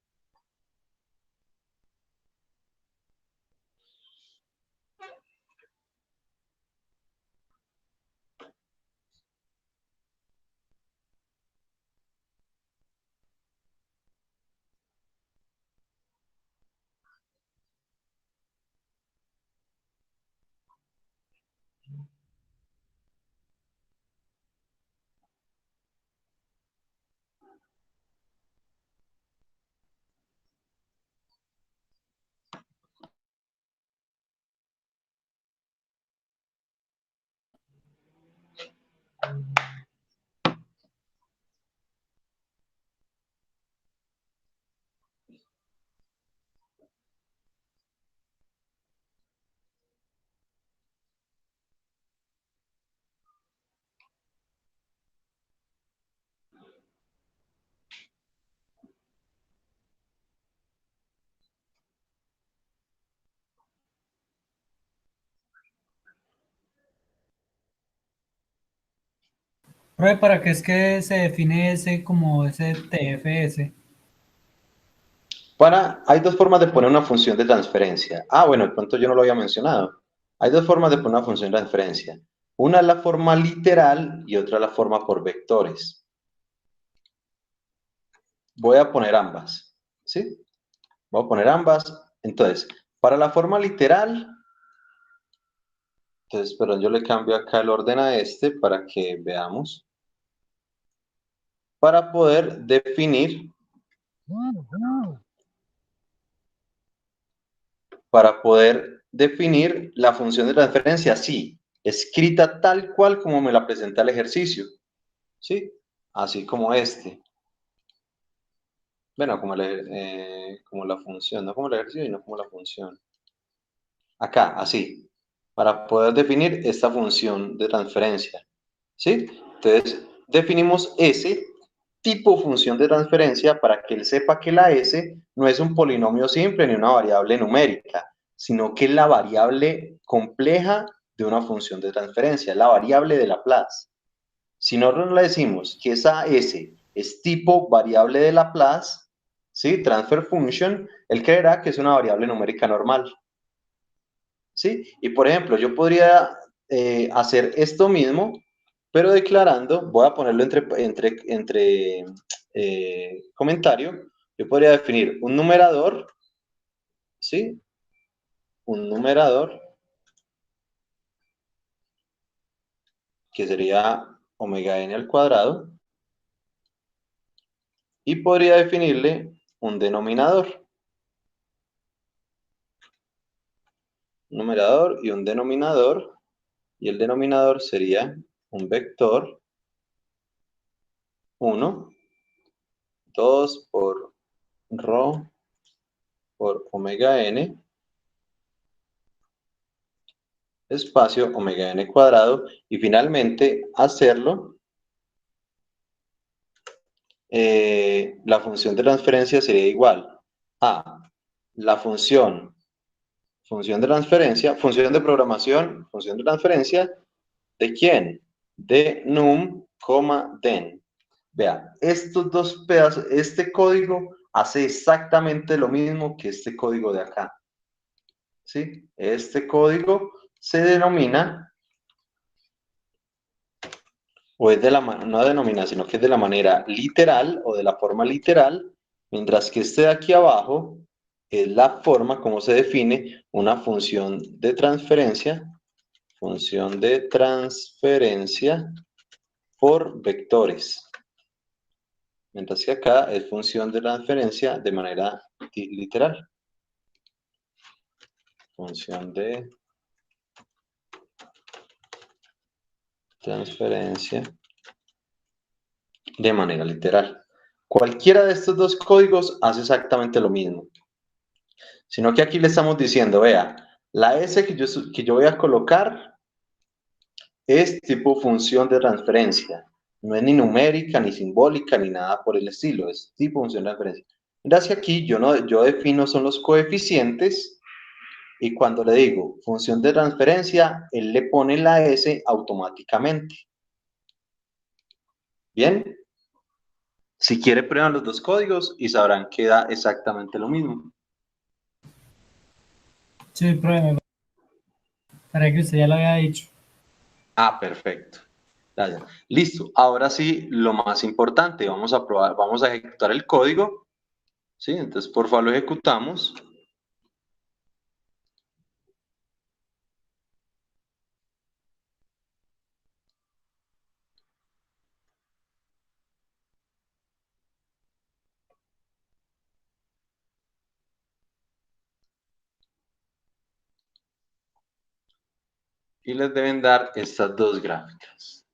Profe, ¿para qué es que se define ese como ese TFS? Hay dos formas de poner una función de transferencia. Bueno, de pronto yo no lo había mencionado. Hay dos formas de poner una función de transferencia. Una es la forma literal y otra es la forma por vectores. Voy a poner ambas, ¿sí? Voy a poner ambas. Entonces, para la forma literal, perdón, yo le cambio acá el orden a este para que veamos. Para poder definir la función de transferencia, sí, escrita tal cual como me la presenta el ejercicio, ¿sí? Así como este. Bueno, como la función, no como el ejercicio, sino como la función. Acá, así, para poder definir esta función de transferencia, ¿sí? Entonces, definimos S tipo función de transferencia para que él sepa que la S no es un polinomio simple ni una variable numérica, sino que es la variable compleja de una función de transferencia, la variable de Laplace. Si nosotros le decimos que esa S es tipo variable de Laplace, ¿sí? Transfer function, él creerá que es una variable numérica normal, ¿sí? Y por ejemplo, yo podría hacer esto mismo, pero declarando, voy a ponerlo entre comentario, yo podría definir un numerador, ¿sí? Un numerador que sería omega n al cuadrado, y podría definirle un denominador. Un numerador y un denominador, y el denominador sería un vector 1, 2 por rho por omega n, espacio omega n cuadrado, y finalmente hacerlo, la función de transferencia sería igual a la función función de transferencia, función de programación, función de transferencia, ¿de quién? De num, den. Vea, estos dos pedazos, este código hace exactamente lo mismo que este código de acá. ¿Sí? Este código se denomina, o es de la, no denomina, sino que es de la manera literal o de la forma literal, mientras que este de aquí abajo es la forma como se define una función de transferencia por vectores. Mientras que acá es función de transferencia de manera literal. Función de transferencia de manera literal. Cualquiera de estos dos códigos hace exactamente lo mismo. Sino que aquí le estamos diciendo, vea, la S que yo voy a colocar es tipo función de transferencia. No es ni numérica, ni simbólica, ni nada por el estilo. Es tipo función de transferencia. Mientras que aquí yo defino son los coeficientes y cuando le digo función de transferencia, él le pone la S automáticamente. ¿Bien? Si quiere, prueban los dos códigos y sabrán que da exactamente lo mismo. Sí, pruebe. Para que usted ya lo había dicho. Ah, perfecto. Gracias. Listo. Ahora sí, lo más importante, vamos a probar, vamos a ejecutar el código. ¿Sí? Entonces, por favor, lo ejecutamos. Y les deben dar estas dos gráficas.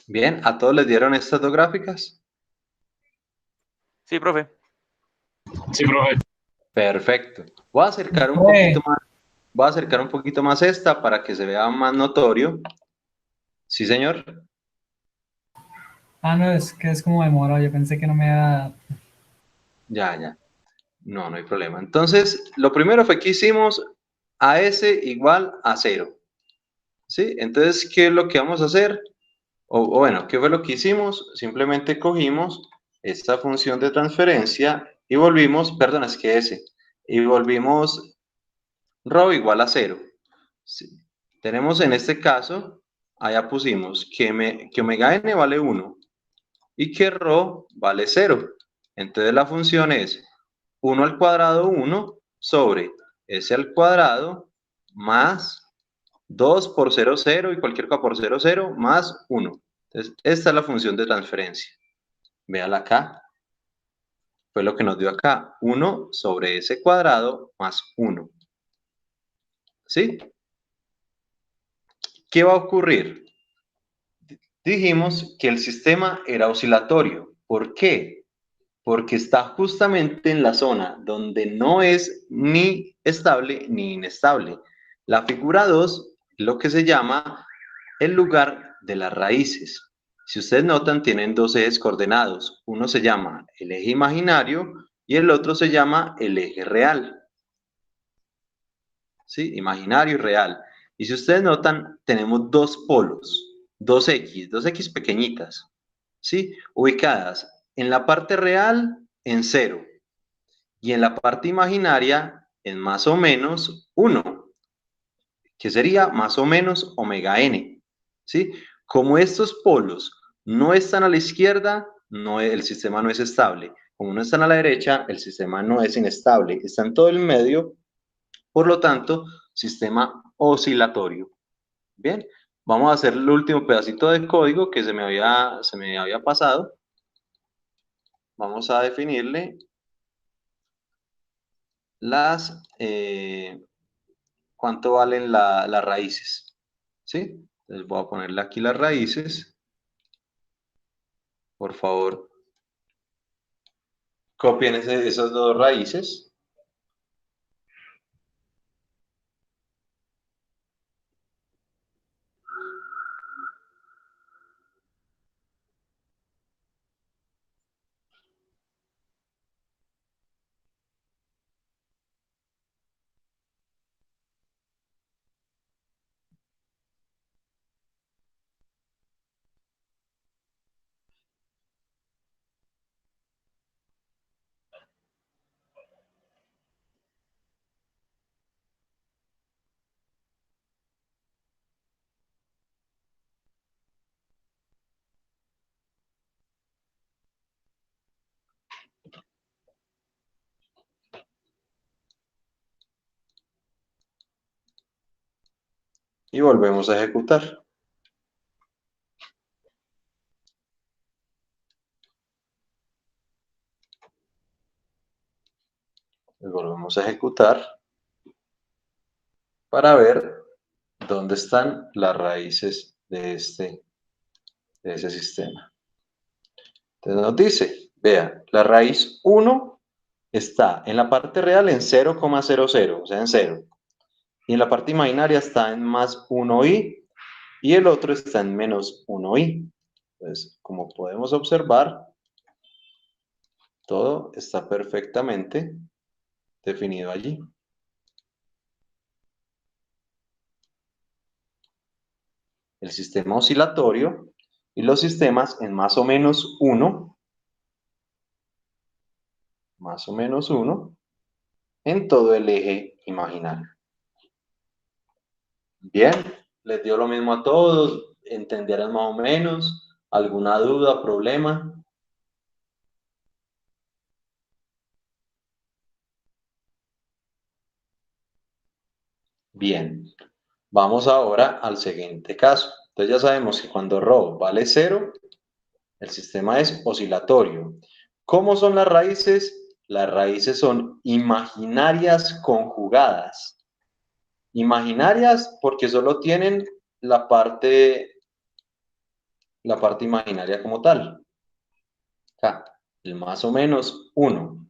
Bien, ¿a todos les dieron estas dos gráficas? Sí, profe. Sí, profe. Perfecto. Voy a acercar un poquito más. Voy a acercar un poquito más esta para que se vea más notorio. Sí, señor. Ah, no, es que es como demorado. Yo pensé que no me iba. Ya. No, no hay problema. Entonces, lo primero fue que hicimos AS igual a 0. ¿Sí? Entonces, ¿qué es lo que vamos a hacer? O bueno, ¿qué fue lo que hicimos? Simplemente cogimos esta función de transferencia y volvimos, perdón, es que S, y volvimos ρ igual a 0. Sí. Tenemos en este caso, allá pusimos que omega n vale 1 y que ρ vale 0. Entonces la función es 1 al cuadrado 1 sobre s al cuadrado más 2 por 0, 0 y cualquier cosa por 0, 0 más 1. Entonces, esta es la función de transferencia. Véala acá. Fue lo que nos dio acá. 1 sobre s cuadrado más 1. ¿Sí? ¿Qué va a ocurrir? Dijimos que el sistema era oscilatorio. ¿Por qué? Porque está justamente en la zona donde no es ni estable ni inestable. La figura 2 es lo que se llama el lugar de las raíces. Si ustedes notan, tienen dos ejes coordenados. Uno se llama el eje imaginario y el otro se llama el eje real. ¿Sí? Imaginario y real. Y si ustedes notan, tenemos dos polos, dos X pequeñitas, ¿sí? Ubicadas en la parte real en 0 y en la parte imaginaria en más o menos 1, que sería más o menos omega n, ¿sí? Como estos polos no están a la izquierda, el sistema no es estable. como no están a la derecha, el sistema no es inestable, está en todo el medio, por lo tanto, sistema oscilatorio. Bien, vamos a hacer el último pedacito de código que se me había pasado. Vamos a definirle cuánto valen las raíces, ¿sí? Entonces voy a ponerle aquí las raíces. Por favor, copien esas dos raíces. Y volvemos a ejecutar. Y volvemos a ejecutar para ver dónde están las raíces de ese sistema. Entonces nos dice, vea, la raíz 1 está en la parte real en 0,00, o sea, en 0. Y en la parte imaginaria está en más 1i y el otro está en menos 1i. Entonces, como podemos observar, todo está perfectamente definido allí. El sistema oscilatorio y los sistemas en más o menos 1, en todo el eje imaginario. Bien, les dio lo mismo a todos, entendieron más o menos, alguna duda, problema. Bien, vamos ahora al siguiente caso. Entonces ya sabemos que cuando ρ vale 0, el sistema es oscilatorio. ¿Cómo son las raíces? Las raíces son imaginarias conjugadas. Imaginarias porque solo tienen la parte imaginaria como tal. Acá, el más o menos 1.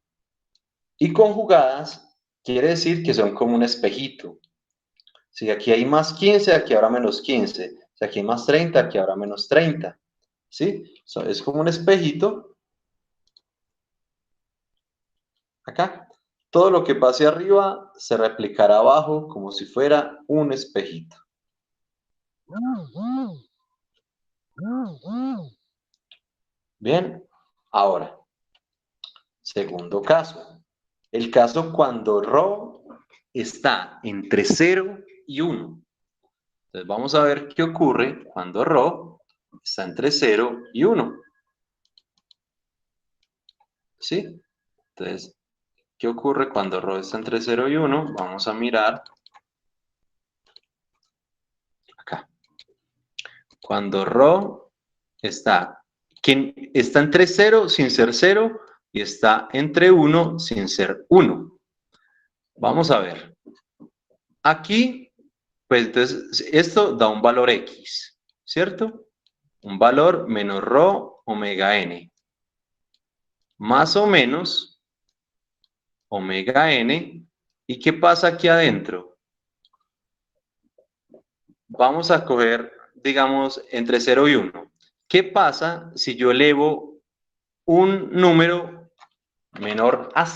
Y conjugadas quiere decir que son como un espejito. Si aquí hay más 15, aquí habrá menos 15. Si aquí hay más 30, aquí habrá menos 30. ¿Sí? Es como un espejito. Acá. Todo lo que pase arriba se replicará abajo como si fuera un espejito. Bien, ahora, segundo caso. El caso cuando ρ está entre 0 y 1. Entonces vamos a ver qué ocurre cuando ρ está entre 0 y 1. ¿Sí? Entonces, ¿qué ocurre cuando ρ está entre 0 y 1? Vamos a mirar acá. Cuando ρ está entre 0 sin ser 0 y está entre 1 sin ser 1. Vamos a ver. Aquí, pues entonces, esto da un valor X, ¿cierto? Un valor menos ρ omega n. Más o menos omega n. ¿Y qué pasa aquí adentro? Vamos a coger, digamos, entre 0 y 1. ¿Qué pasa si yo elevo un número menor a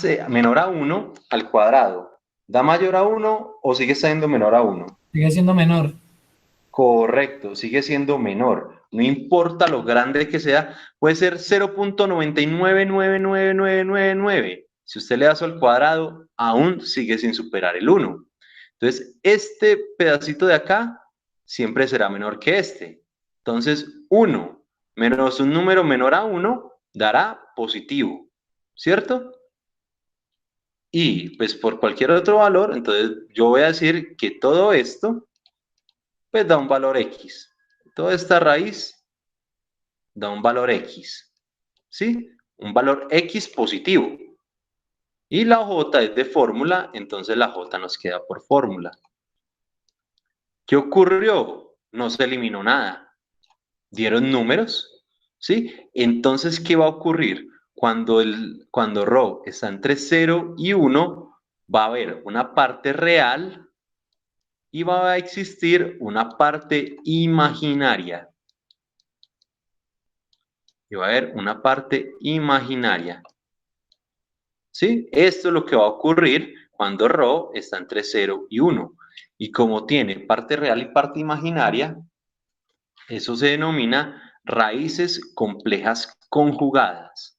1 al cuadrado? ¿Da mayor a 1 o sigue siendo menor a 1? Sigue siendo menor. Correcto, sigue siendo menor. No importa lo grande que sea, puede ser 0.9999999. Si usted le da eso al cuadrado, aún sigue sin superar el 1. Entonces, este pedacito de acá siempre será menor que este. Entonces, 1 menos un número menor a 1 dará positivo. ¿cierto? Y pues por cualquier otro valor, entonces yo voy a decir que todo esto pues da un valor X. Toda esta raíz da un valor X, ¿sí? Un valor X positivo. Y la J es de fórmula, entonces la J nos queda por fórmula. ¿Qué ocurrió? No se eliminó nada. Dieron números, ¿sí? Entonces, ¿qué va a ocurrir? Cuando ρ está entre 0 y 1, va a haber una parte real y va a existir una parte imaginaria. Y va a haber una parte imaginaria. ¿Sí? Esto es lo que va a ocurrir cuando ρ está entre 0 y 1. Y como tiene parte real y parte imaginaria, eso se denomina raíces complejas conjugadas.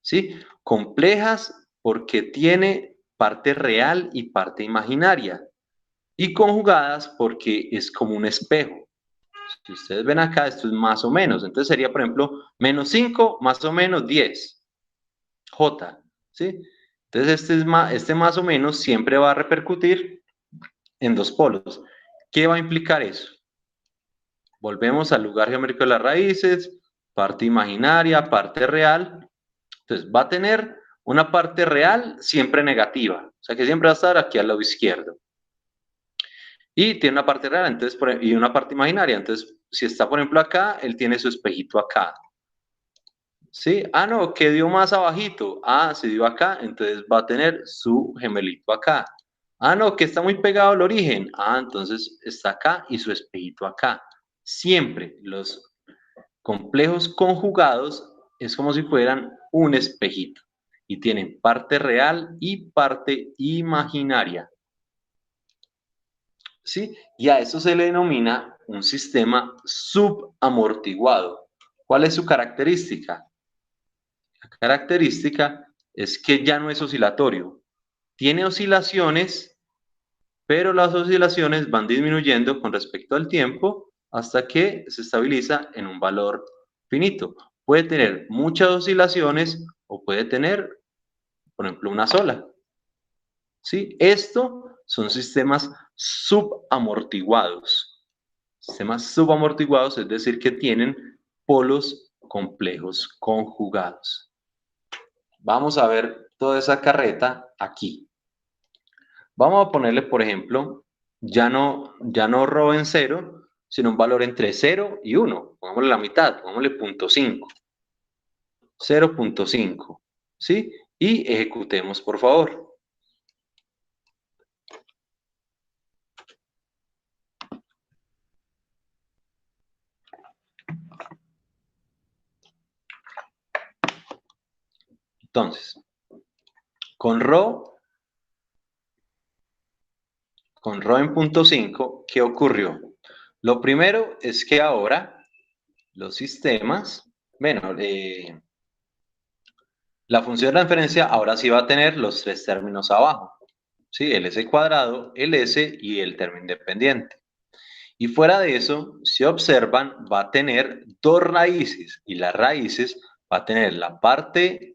¿Sí? Complejas porque tiene parte real y parte imaginaria. Y conjugadas porque es como un espejo. Si ustedes ven acá, esto es más o menos. Entonces sería, por ejemplo, menos 5 más o menos 10. J. ¿Sí? Entonces este más o menos siempre va a repercutir en dos polos. ¿Qué va a implicar eso? Volvemos al lugar geométrico de las raíces, parte imaginaria, parte real. Entonces va a tener una parte real siempre negativa, o sea que siempre va a estar aquí al lado izquierdo. Y tiene una parte real entonces, y una parte imaginaria. Entonces, si está, por ejemplo, acá, él tiene su espejito acá. ¿Sí? Ah, no, que dio más abajito. Ah, se dio acá, entonces va a tener su gemelito acá. Ah, no, que está muy pegado al origen. Ah, entonces está acá y su espejito acá. Siempre los complejos conjugados es como si fueran un espejito y tienen parte real y parte imaginaria. ¿Sí? Y a eso se le denomina un sistema subamortiguado. ¿Cuál es su característica? La característica es que ya no es oscilatorio. Tiene oscilaciones, pero las oscilaciones van disminuyendo con respecto al tiempo hasta que se estabiliza en un valor finito. Puede tener muchas oscilaciones o puede tener, por ejemplo, una sola. ¿Sí? Esto son sistemas subamortiguados. Sistemas subamortiguados, es decir, que tienen polos complejos conjugados. Vamos a ver toda esa carreta aquí. Vamos a ponerle, por ejemplo, ya no ρ en 0, sino un valor entre 0 y 1. Pongámosle la mitad, pongámosle 0.5. 0.5. ¿Sí? Y ejecutemos, por favor. Entonces, con ρ en 0.5, ¿qué ocurrió? Lo primero es que ahora los sistemas, bueno, la función de transferencia ahora sí va a tener los tres términos abajo, ¿sí? El s cuadrado, el s y el término independiente. Y fuera de eso, si observan, va a tener dos raíces y las raíces va a tener la parte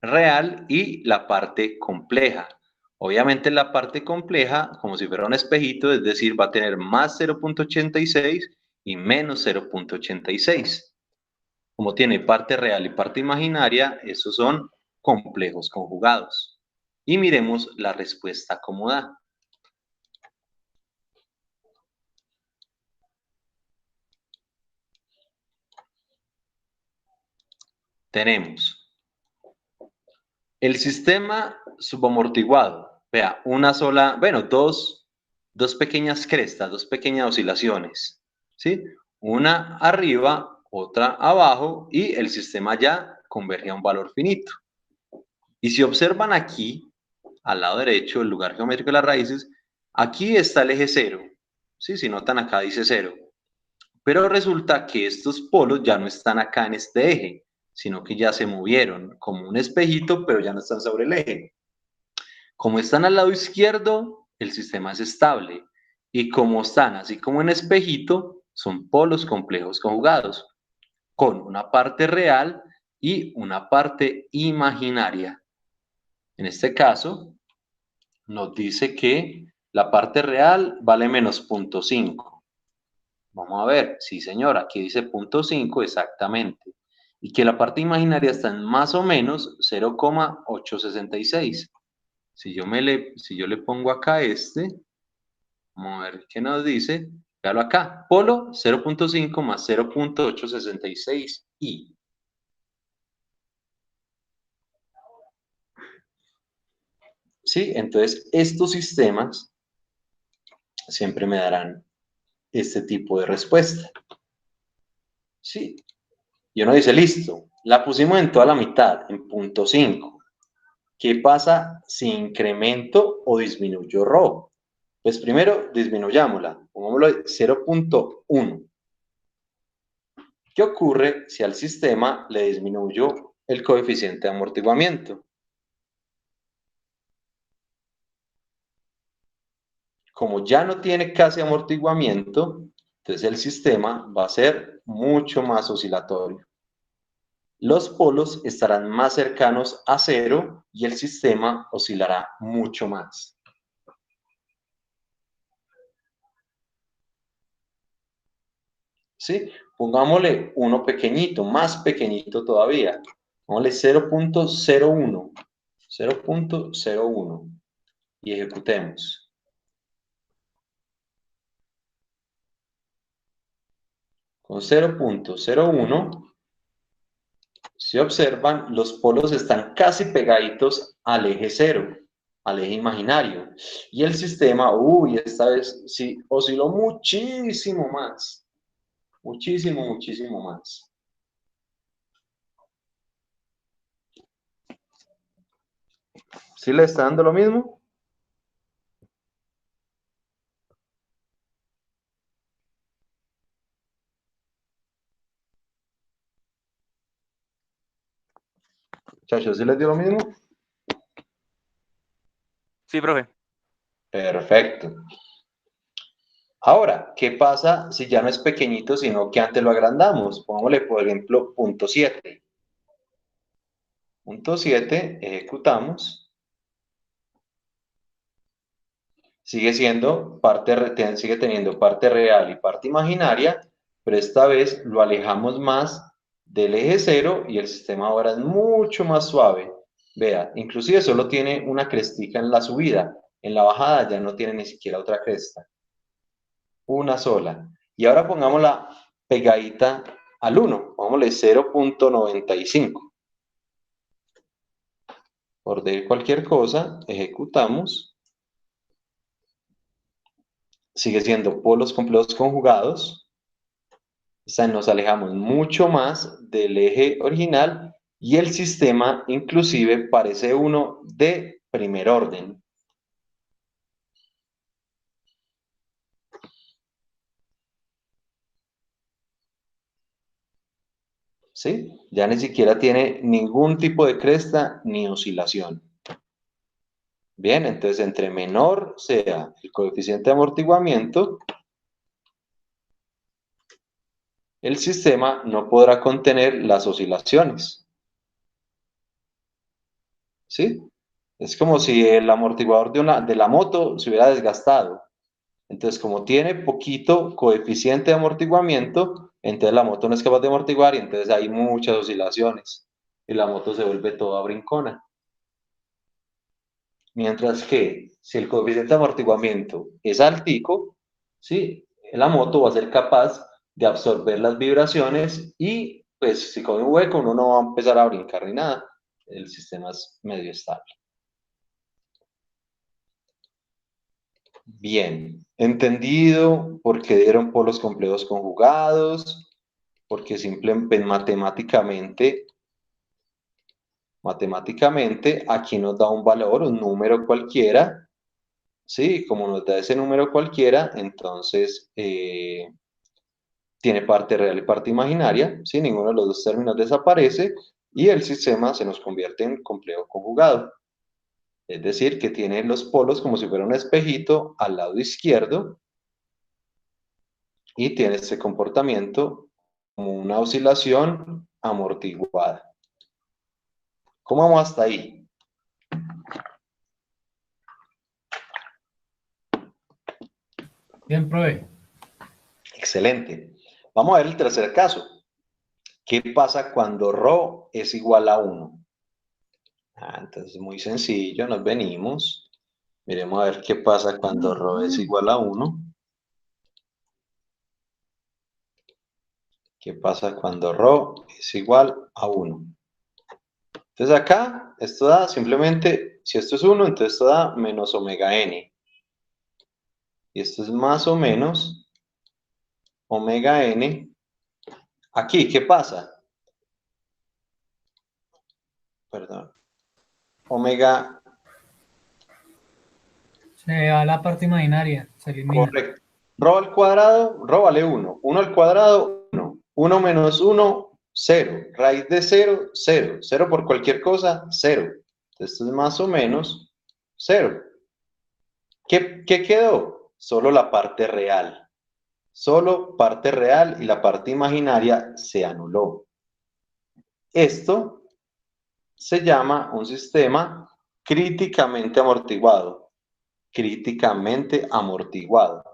real y la parte compleja. Obviamente la parte compleja, como si fuera un espejito, es decir, va a tener más 0.86 y menos 0.86. Como tiene parte real y parte imaginaria, esos son complejos conjugados. Y miremos la respuesta como da. Tenemos el sistema subamortiguado. Vea, una sola, bueno, dos pequeñas crestas, dos pequeñas oscilaciones, ¿sí? Una arriba, otra abajo, y el sistema ya converge a un valor finito. Y si observan aquí, al lado derecho, el lugar geométrico de las raíces, aquí está el eje 0, ¿sí? Si notan acá dice 0. Pero resulta que estos polos ya no están acá en este eje, sino que ya se movieron como un espejito, pero ya no están sobre el eje. Como están al lado izquierdo, el sistema es estable. Y como están así como en espejito, son polos complejos conjugados, con una parte real y una parte imaginaria. En este caso, nos dice que la parte real vale menos 0.5. Vamos a ver, sí señor, aquí dice 0.5 exactamente. Y que la parte imaginaria está en más o menos 0,866. Si yo le pongo acá vamos a ver qué nos dice. Véalo acá, polo 0.5 más 0.866 y. Sí, entonces estos sistemas siempre me darán este tipo de respuesta. Sí, y uno dice, listo, la pusimos en toda la mitad, en 0.5. ¿Qué pasa si incremento o disminuyo ρ? Pues primero disminuyámosla, pongámoslo en 0.1. ¿Qué ocurre si al sistema le disminuyo el coeficiente de amortiguamiento? Como ya no tiene casi amortiguamiento, entonces el sistema va a ser mucho más oscilatorio. Los polos estarán más cercanos a cero y el sistema oscilará mucho más. ¿Sí? Pongámosle uno pequeñito, más pequeñito todavía. Pongámosle 0.01. 0.01. Y ejecutemos. Con 0.01, si observan, los polos están casi pegaditos al eje cero, al eje imaginario. Y el sistema, esta vez sí osciló muchísimo más. Muchísimo, muchísimo más. ¿Sí le está dando lo mismo? Muchachos, ¿sí les dio lo mismo? Sí, profe. Perfecto. Ahora, ¿qué pasa si ya no es pequeñito, sino que antes lo agrandamos? Pongámosle, por ejemplo, 0.7. 0.7, ejecutamos. Sigue teniendo parte real y parte imaginaria, pero esta vez lo alejamos más del eje cero y el sistema ahora es mucho más suave. Vea, inclusive solo tiene una crestica en la subida, en la bajada ya no tiene ni siquiera otra cresta. Una sola. Y ahora pongámosla pegadita al 1, pongámosle 0.95. Por de cualquier cosa, ejecutamos. Sigue siendo polos complejos conjugados. Nos alejamos mucho más del eje original y el sistema inclusive parece uno de primer orden. ¿Sí? Ya ni siquiera tiene ningún tipo de cresta ni oscilación. Bien, entonces entre menor sea el coeficiente de amortiguamiento, el sistema no podrá contener las oscilaciones. ¿Sí? Es como si el amortiguador de la moto se hubiera desgastado. Entonces, como tiene poquito coeficiente de amortiguamiento, entonces la moto no es capaz de amortiguar y entonces hay muchas oscilaciones y la moto se vuelve toda brincona. Mientras que si el coeficiente de amortiguamiento es altico, ¿sí? La moto va a ser capaz de absorber las vibraciones y pues si con un hueco uno no va a empezar a brincar ni nada. El sistema es medio estable. Bien, entendido por qué dieron polos complejos conjugados, porque simplemente matemáticamente aquí nos da un valor, un número cualquiera, ¿sí? Como nos da ese número cualquiera, entonces tiene parte real y parte imaginaria, ¿sí? Ninguno de los dos términos desaparece y el sistema se nos convierte en complejo conjugado. Es decir, que tiene los polos como si fuera un espejito al lado izquierdo y tiene este comportamiento como una oscilación amortiguada. ¿Cómo vamos hasta ahí? Bien, profe. Excelente. Vamos a ver el tercer caso. ¿Qué pasa cuando ρ es igual a 1? Entonces, muy sencillo, nos venimos. Miremos a ver qué pasa cuando ρ es igual a 1. ¿Qué pasa cuando ρ es igual a 1? Entonces acá, esto da simplemente, si esto es 1, entonces esto da menos omega n. Y esto es más o menos omega n. Aquí, ¿qué pasa? Perdón. Omega, Se va a la parte imaginaria, se elimina. correcto. Ρ al cuadrado, ρ vale 1. 1 al cuadrado, 1. 1 menos 1, 0. Raíz de 0, 0. 0 por cualquier cosa, 0. Entonces esto es más o menos 0. ¿Qué quedó? Solo la parte real. Solo parte real y la parte imaginaria se anuló. Esto se llama un sistema críticamente amortiguado. Críticamente amortiguado.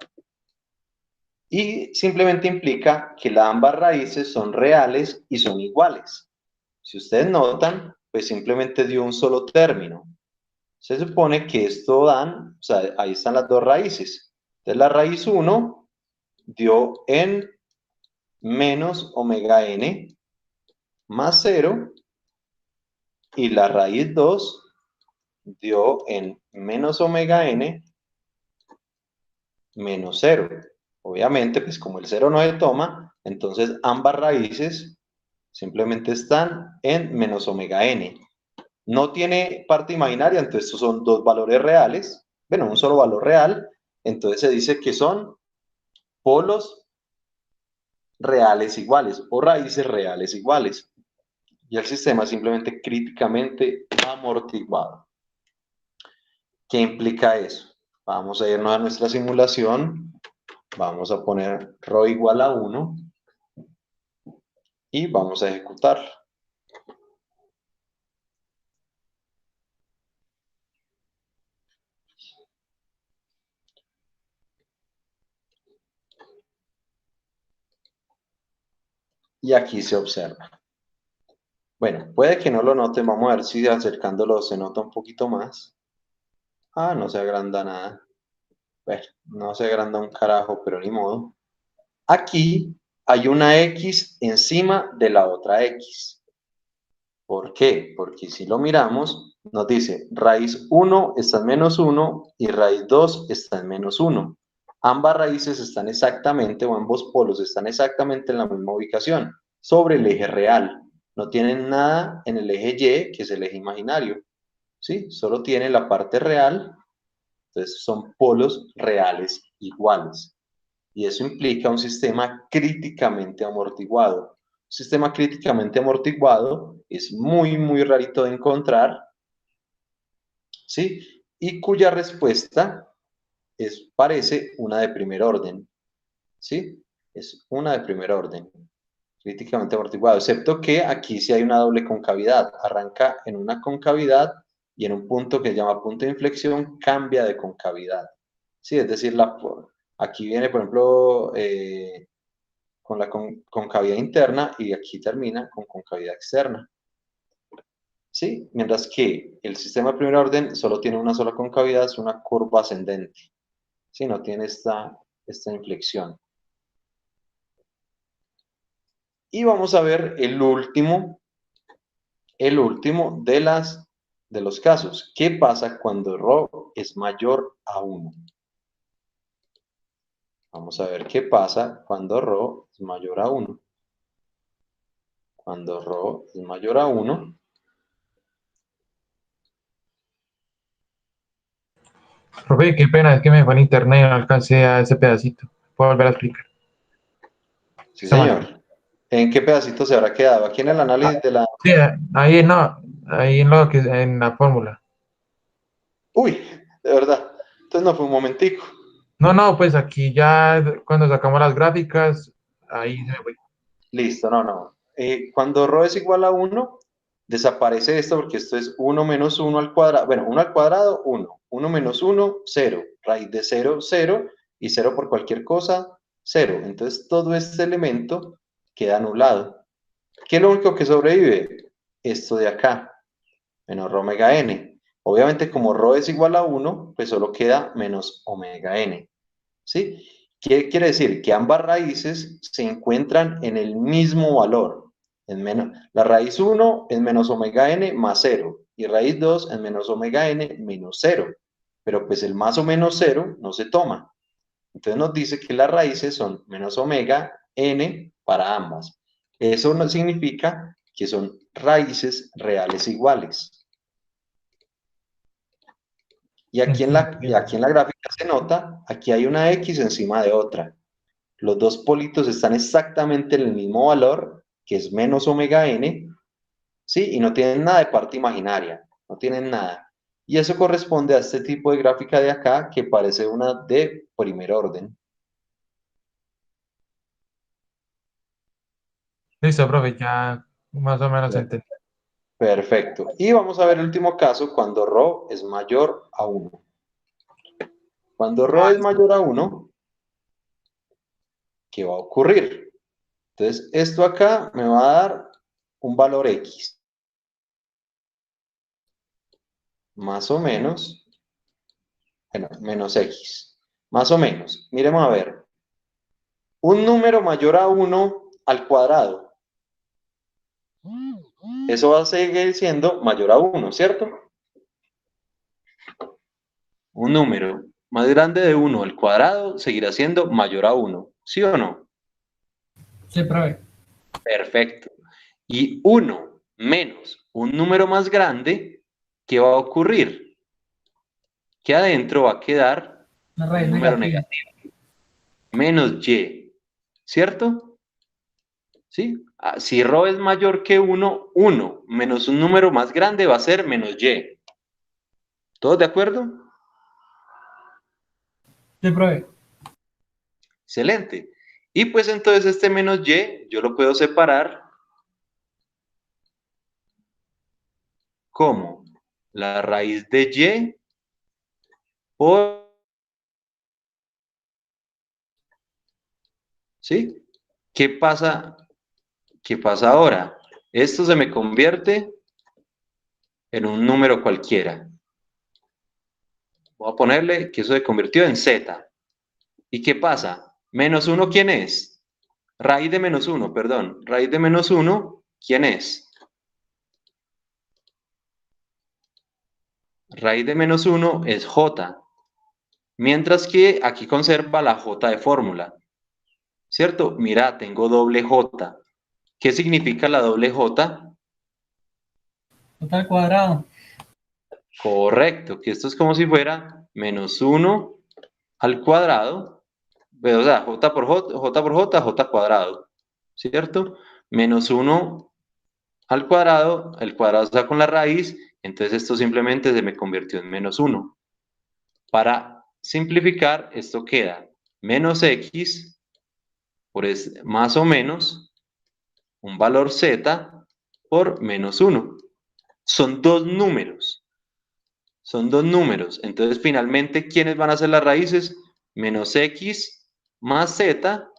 Y simplemente implica que ambas raíces son reales y son iguales. Si ustedes notan, pues simplemente dio un solo término. Se supone que esto dan, o sea, ahí están las dos raíces. Entonces la raíz 1 dio en menos omega n más 0 y la raíz 2 dio en menos omega n menos 0. Obviamente, pues como el 0 no se toma, entonces ambas raíces simplemente están en menos omega n. No tiene parte imaginaria, entonces estos son dos valores reales, bueno, un solo valor real, entonces se dice que son polos reales iguales o raíces reales iguales. Y el sistema es simplemente críticamente amortiguado. ¿Qué implica eso? Vamos a irnos a nuestra simulación, vamos a poner ρ igual a 1 y vamos a ejecutar. Y aquí se observa. Bueno, puede que no lo noten, vamos a ver si acercándolo se nota un poquito más. No se agranda nada. Bueno, no se agranda un carajo, pero ni modo. Aquí hay una X encima de la otra X. ¿Por qué? Porque si lo miramos, nos dice raíz 1 está en menos 1 y raíz 2 está en menos 1. Ambas raíces están exactamente, o ambos polos están exactamente en la misma ubicación, sobre el eje real. No tienen nada en el eje Y, que es el eje imaginario. ¿Sí? Solo tiene la parte real. Entonces son polos reales iguales. Y eso implica un sistema críticamente amortiguado. Un sistema críticamente amortiguado es muy, muy rarito de encontrar, ¿sí? Y cuya respuesta parece una de primer orden, ¿sí? Es una de primer orden, críticamente amortiguado, excepto que aquí sí hay una doble concavidad. Arranca en una concavidad y en un punto que se llama punto de inflexión cambia de concavidad. Sí, es decir, aquí viene, por ejemplo, con la concavidad interna y aquí termina con concavidad externa. ¿Sí? Mientras que el sistema de primer orden solo tiene una sola concavidad, es una curva ascendente. ¿Sí? No tiene esta inflexión. Y vamos a ver el último de los casos. ¿Qué pasa cuando ρ es mayor a 1? Vamos a ver qué pasa cuando ρ es mayor a 1. Cuando ρ es mayor a 1. Profe, qué pena, es que me fue en internet y no alcancé a ese pedacito. ¿Puedo volver a explicar? Sí, Está mal. señor. ¿En qué pedacito se habrá quedado? Aquí en el análisis de la... Sí, ahí no, ahí en lo que en la fórmula. Uy, de verdad. Entonces no fue un momentico. No, no, pues aquí ya cuando sacamos las gráficas, ahí se me fue. Listo, no. Cuando ρ es igual a 1, desaparece esto porque esto es 1 menos 1 al cuadrado. Bueno, 1 al cuadrado, 1. 1 menos 1, 0. Raíz de 0, 0. Y 0 por cualquier cosa, 0. Entonces todo este elemento queda anulado. ¿Qué es lo único que sobrevive? Esto de acá, menos rho omega n. Obviamente como rho es igual a 1, pues solo queda menos omega n. ¿Sí? ¿Qué quiere decir? Que ambas raíces se encuentran en el mismo valor. La raíz 1 es menos omega n más 0 y raíz 2 es menos omega n menos 0. Pero pues el más o menos 0 no se toma. Entonces nos dice que las raíces son menos omega n para ambas. Eso no significa que son raíces reales iguales. Y aquí en la gráfica se nota, aquí hay una X encima de otra. Los dos politos están exactamente en el mismo valor, que es menos omega n, ¿sí? Y no tienen nada de parte imaginaria, no tienen nada. Y eso corresponde a este tipo de gráfica de acá, que parece una de primer orden. Listo, profe, ya más o menos entendí. Perfecto. Y vamos a ver el último caso, cuando ρ es mayor a 1. Cuando ρ es mayor a 1, ¿qué va a ocurrir? Entonces, esto acá me va a dar un valor X. Más o menos, bueno, menos X. Más o menos. Miremos a ver. Un número mayor a 1 al cuadrado. Eso va a seguir siendo mayor a 1, ¿cierto? Un número más grande de 1 al cuadrado seguirá siendo mayor a 1, ¿sí o no? Sí, profe. Perfecto. Y 1 menos un número más grande, ¿qué va a ocurrir? Que adentro va a quedar La un raíz número negativa. negativo. Menos y, ¿cierto? ¿Sí? Si ρ es mayor que 1, 1 menos un número más grande va a ser menos y. ¿Todos de acuerdo? Sí, profe. Excelente. Y pues entonces este menos y yo lo puedo separar como la raíz de y por... ¿Sí? ¿Qué pasa? ¿Qué pasa ahora? Esto se me convierte en un número cualquiera. Voy a ponerle que eso se convirtió en z. ¿Y qué pasa? Menos 1, ¿quién es? Raíz de menos 1, perdón. Raíz de menos 1, ¿quién es? Raíz de menos 1 es j. Mientras que aquí conserva la j de fórmula. ¿Cierto? Mira, tengo doble j. ¿Qué significa la doble j? J al cuadrado. Correcto, que esto es como si fuera menos 1 al cuadrado, o sea, j por j, j cuadrado, ¿cierto? Menos 1 al cuadrado, el cuadrado está con la raíz, entonces esto simplemente se me convirtió en menos 1. Para simplificar, esto queda menos x por más o menos un valor z por menos 1. Son dos números. Son dos números. Entonces, finalmente, ¿quiénes van a ser las raíces? Menos x más z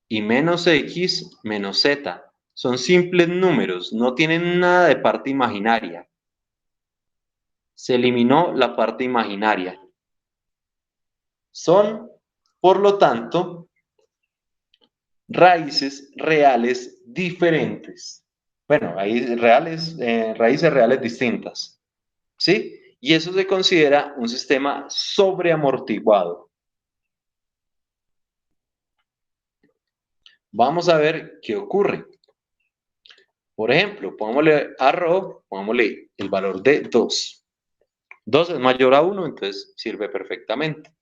y menos x menos z. Son simples números, no tienen nada de parte imaginaria. Se eliminó la parte imaginaria. Son, por lo tanto, raíces reales diferentes. Bueno, raíces reales distintas. ¿Sí? Y eso se considera un sistema sobreamortiguado. Vamos a ver qué ocurre. Por ejemplo, pongámosle a ρ, pongámosle el valor de 2. 2 es mayor a 1, entonces sirve perfectamente.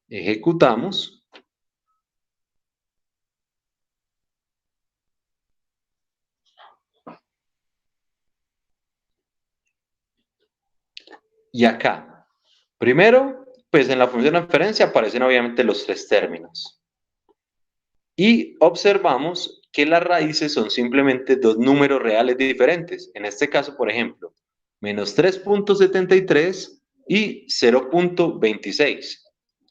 Ejecutamos. Y acá, primero, pues en la función de referencia aparecen obviamente los tres términos. Y observamos que las raíces son simplemente dos números reales diferentes. En este caso, por ejemplo, menos 3.73 y 0.26.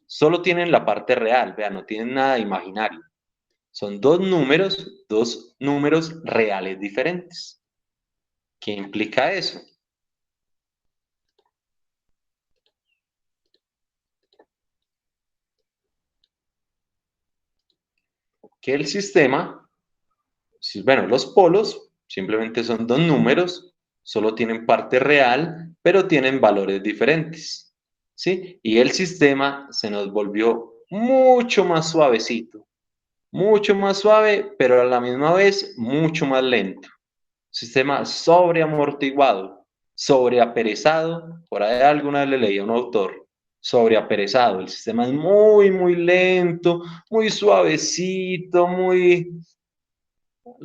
Solo tienen la parte real, vean, no tienen nada imaginario. Son dos números reales diferentes. ¿Qué implica eso? Que el sistema, bueno, los polos simplemente son dos números, solo tienen parte real, pero tienen valores diferentes, ¿sí? Y el sistema se nos volvió mucho más suavecito, mucho más suave, pero a la misma vez mucho más lento. Sistema sobreamortiguado, sobreaperezado, por ahí alguna vez le leí a un autor, sobreaperezado, el sistema es muy, muy lento, muy suavecito,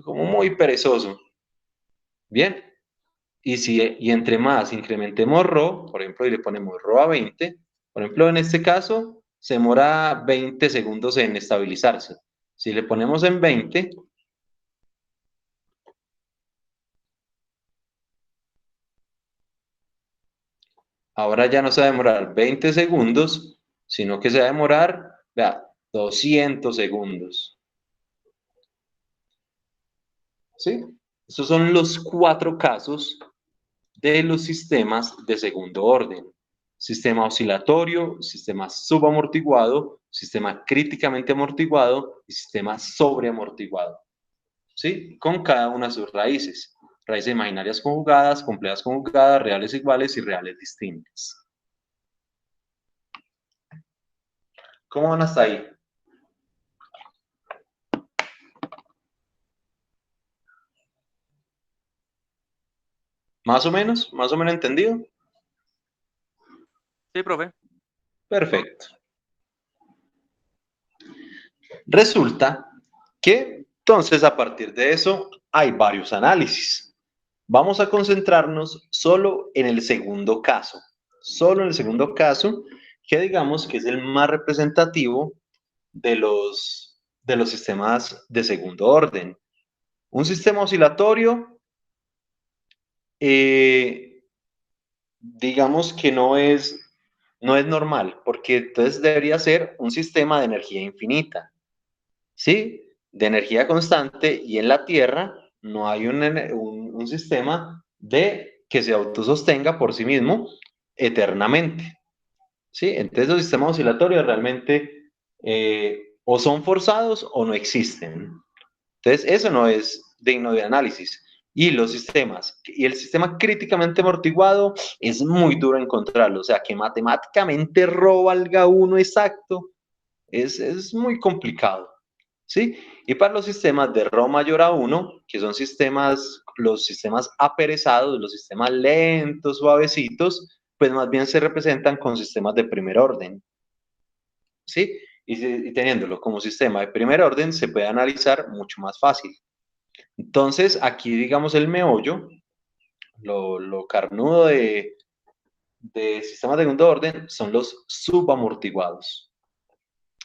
como muy perezoso. Bien, y entre más incrementemos ρ, por ejemplo, y le ponemos ρ a 20, por ejemplo, en este caso, se demora 20 segundos en estabilizarse. Si le ponemos en 20, ahora ya no se va a demorar 20 segundos, sino que se va a demorar, vea, 200 segundos. ¿Sí? Estos son los 4 casos de los sistemas de segundo orden. Sistema oscilatorio, sistema subamortiguado, sistema críticamente amortiguado y sistema sobreamortiguado. ¿Sí? Con cada una de sus raíces. Raíces imaginarias conjugadas, complejas conjugadas, reales iguales y reales distintas. ¿Cómo van hasta ahí? Más o menos entendido. Sí, profe. Perfecto. Resulta que entonces a partir de eso hay varios análisis. Vamos a concentrarnos solo en el segundo caso. Solo en el segundo caso, que digamos que es el más representativo de los sistemas de segundo orden. Un sistema oscilatorio, digamos que no es normal, porque entonces debería ser un sistema de energía infinita, ¿sí? De energía constante, y en la Tierra no hay un sistema que se autosostenga por sí mismo eternamente, ¿sí? Entonces los sistemas oscilatorios realmente o son forzados o no existen. Entonces eso no es digno de análisis. Y el sistema críticamente amortiguado es muy duro encontrarlo, o sea, que matemáticamente valga uno exacto, es muy complicado, ¿sí? Y para los sistemas de ρ mayor a 1, que son los sistemas aperezados, los sistemas lentos, suavecitos, pues más bien se representan con sistemas de primer orden, ¿sí? Y teniéndolo como sistema de primer orden, se puede analizar mucho más fácil. Entonces, aquí digamos el meollo, lo carnudo de sistemas de segundo orden son los subamortiguados.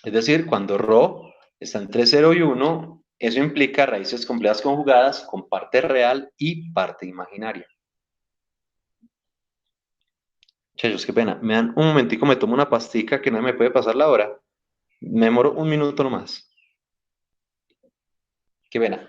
Es decir, cuando ρ está entre 0 y 1, eso implica raíces complejas conjugadas con parte real y parte imaginaria. Chayos, qué pena. Me dan un momentico, me tomo una pastica que no me puede pasar la hora. Me demoro un minuto nomás. Qué pena.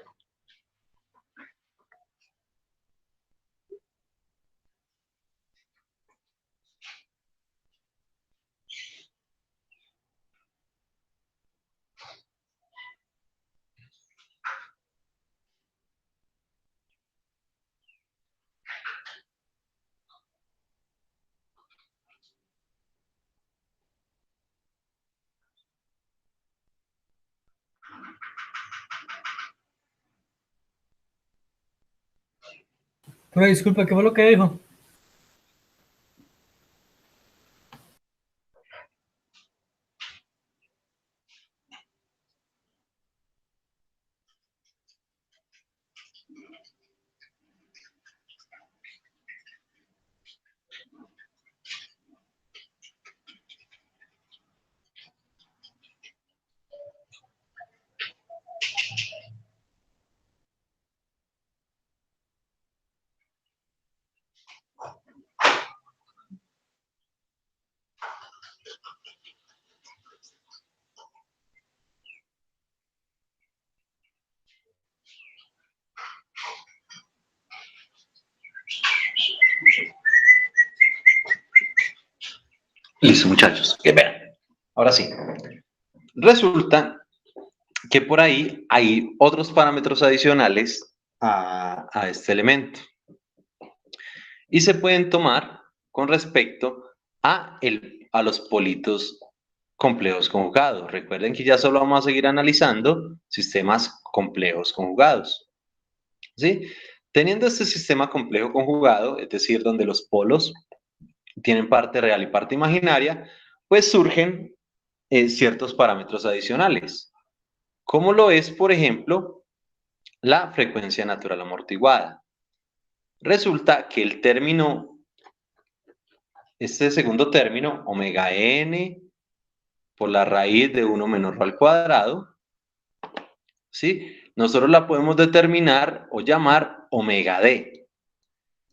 Pero disculpe, ¿qué fue lo que dijo? Listo, muchachos. Que vean. Ahora sí. Resulta que por ahí hay otros parámetros adicionales a este elemento. Y se pueden tomar con respecto a los politos complejos conjugados. Recuerden que ya solo vamos a seguir analizando sistemas complejos conjugados. ¿Sí? Teniendo este sistema complejo conjugado, es decir, donde los polos tienen parte real y parte imaginaria, pues surgen ciertos parámetros adicionales, como lo es, por ejemplo, la frecuencia natural amortiguada. Resulta que el término, este segundo término, omega n por la raíz de 1 menos ρ al cuadrado, ¿sí? Nosotros la podemos determinar o llamar omega d.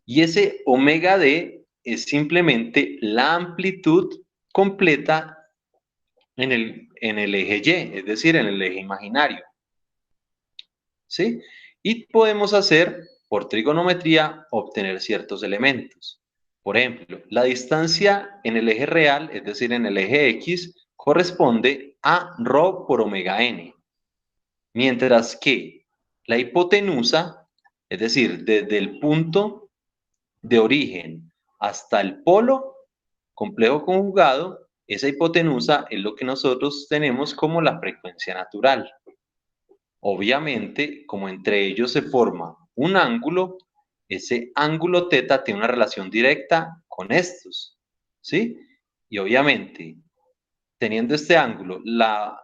Y ese omega d es simplemente la amplitud completa en el eje Y, es decir, en el eje imaginario. ¿Sí? Y podemos hacer, por trigonometría, obtener ciertos elementos. Por ejemplo, la distancia en el eje real, es decir, en el eje X, corresponde a ρ por omega n. Mientras que la hipotenusa, es decir, desde el punto de origen hasta el polo complejo conjugado, esa hipotenusa es lo que nosotros tenemos como la frecuencia natural. Obviamente, como entre ellos se forma un ángulo, ese ángulo θ tiene una relación directa con estos, ¿sí? Y obviamente, teniendo este ángulo, la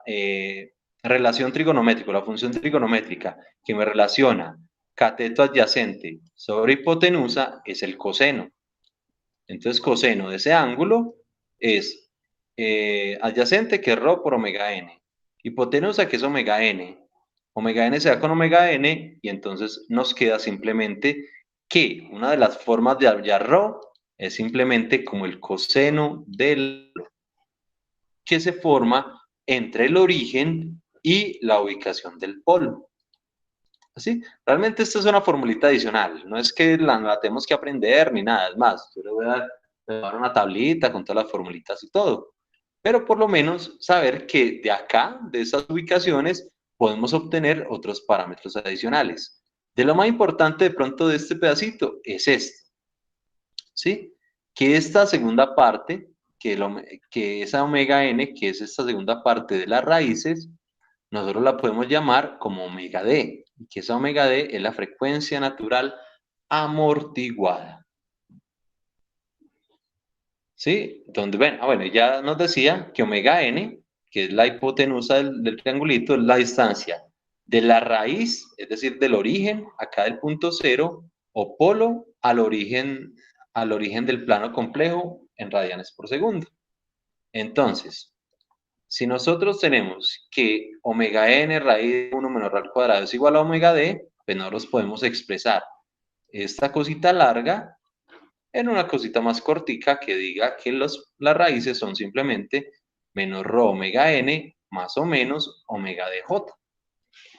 relación trigonométrica, la función trigonométrica que me relaciona cateto adyacente sobre hipotenusa es el coseno. Entonces, coseno de ese ángulo es adyacente, que es ρ por omega n. Hipotenusa, que es omega n. Omega n se da con omega n, y entonces nos queda simplemente que una de las formas de hallar ρ es simplemente como el coseno del que se forma entre el origen y la ubicación del polo. ¿Sí? Realmente esta es una formulita adicional, no es que la tenemos que aprender ni nada, es más, yo le voy a dar una tablita con todas las formulitas y todo, pero por lo menos saber que de acá, de estas ubicaciones, podemos obtener otros parámetros adicionales. De lo más importante de pronto de este pedacito es esto, ¿sí? Que esta segunda parte, que esa omega n, que es esta segunda parte de las raíces, nosotros la podemos llamar como omega d, y que esa omega d es la frecuencia natural amortiguada. ¿Sí? Donde ven, bueno, ya nos decía que omega n, que es la hipotenusa del triangulito, es la distancia de la raíz, es decir, del origen, acá del punto cero, o polo al origen del plano complejo en radianes por segundo. Entonces, si nosotros tenemos que omega n raíz de 1 menos r al cuadrado es igual a omega d, pues nosotros podemos expresar esta cosita larga en una cosita más cortica que diga que las raíces son simplemente menos ρ omega n más o menos omega dj.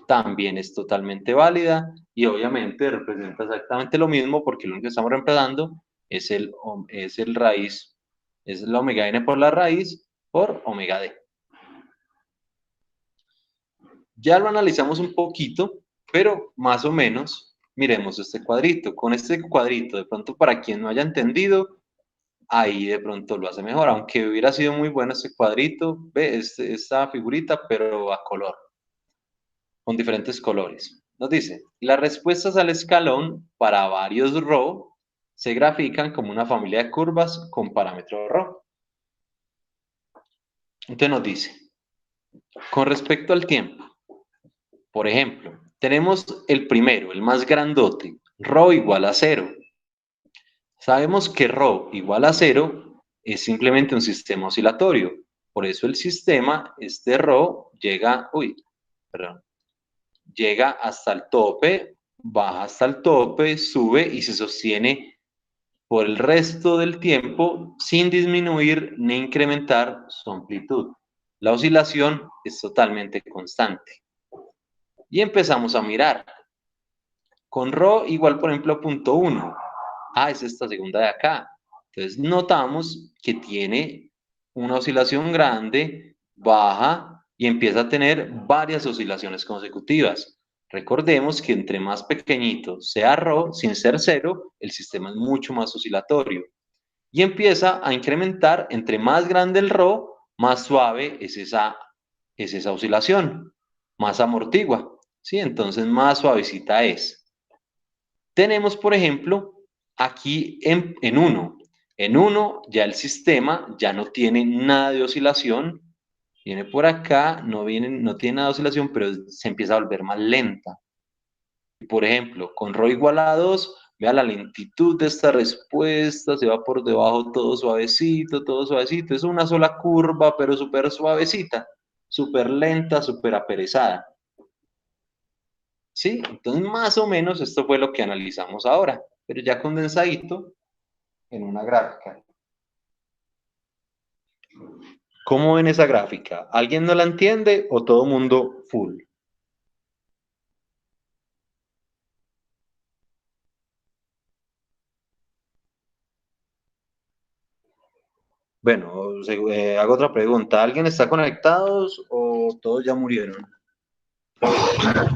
También es totalmente válida y obviamente representa exactamente lo mismo, porque lo único que estamos reemplazando es el raíz, es la omega n por la raíz por omega d. Ya lo analizamos un poquito, pero más o menos miremos este cuadrito. Con este cuadrito, de pronto para quien no haya entendido, ahí de pronto lo hace mejor, aunque hubiera sido muy bueno este cuadrito, ve esta figurita, pero a color, con diferentes colores. Nos dice, las respuestas al escalón para varios ρ se grafican como una familia de curvas con parámetro ρ. Entonces nos dice, con respecto al tiempo, por ejemplo, tenemos el primero, el más grandote, ρ igual a 0. Sabemos que ρ igual a 0 es simplemente un sistema oscilatorio. Por eso el sistema, este ρ, llega hasta el tope, baja hasta el tope, sube y se sostiene por el resto del tiempo sin disminuir ni incrementar su amplitud. La oscilación es totalmente constante. Y empezamos a mirar. Con ρ igual, por ejemplo, a 0.1. Es esta segunda de acá. Entonces notamos que tiene una oscilación grande, baja y empieza a tener varias oscilaciones consecutivas. Recordemos que entre más pequeñito sea Rho, sin ser cero, el sistema es mucho más oscilatorio. Y empieza a incrementar, entre más grande el Rho, más suave es esa oscilación, más amortigua, ¿sí? Entonces más suavecita es. Tenemos, por ejemplo, aquí en 1. En 1 ya el sistema ya no tiene nada de oscilación. Viene por acá, no tiene nada de oscilación, pero se empieza a volver más lenta. Por ejemplo, con ρ igual a 2, vea la lentitud de esta respuesta, se va por debajo todo suavecito, todo suavecito. Es una sola curva, pero súper suavecita, súper lenta, súper aperezada. ¿Sí? Entonces, más o menos esto fue lo que analizamos ahora, pero ya condensadito en una gráfica. ¿Cómo ven esa gráfica? ¿Alguien no la entiende o todo mundo full? Bueno, hago otra pregunta. ¿Alguien está conectados o todos ya murieron?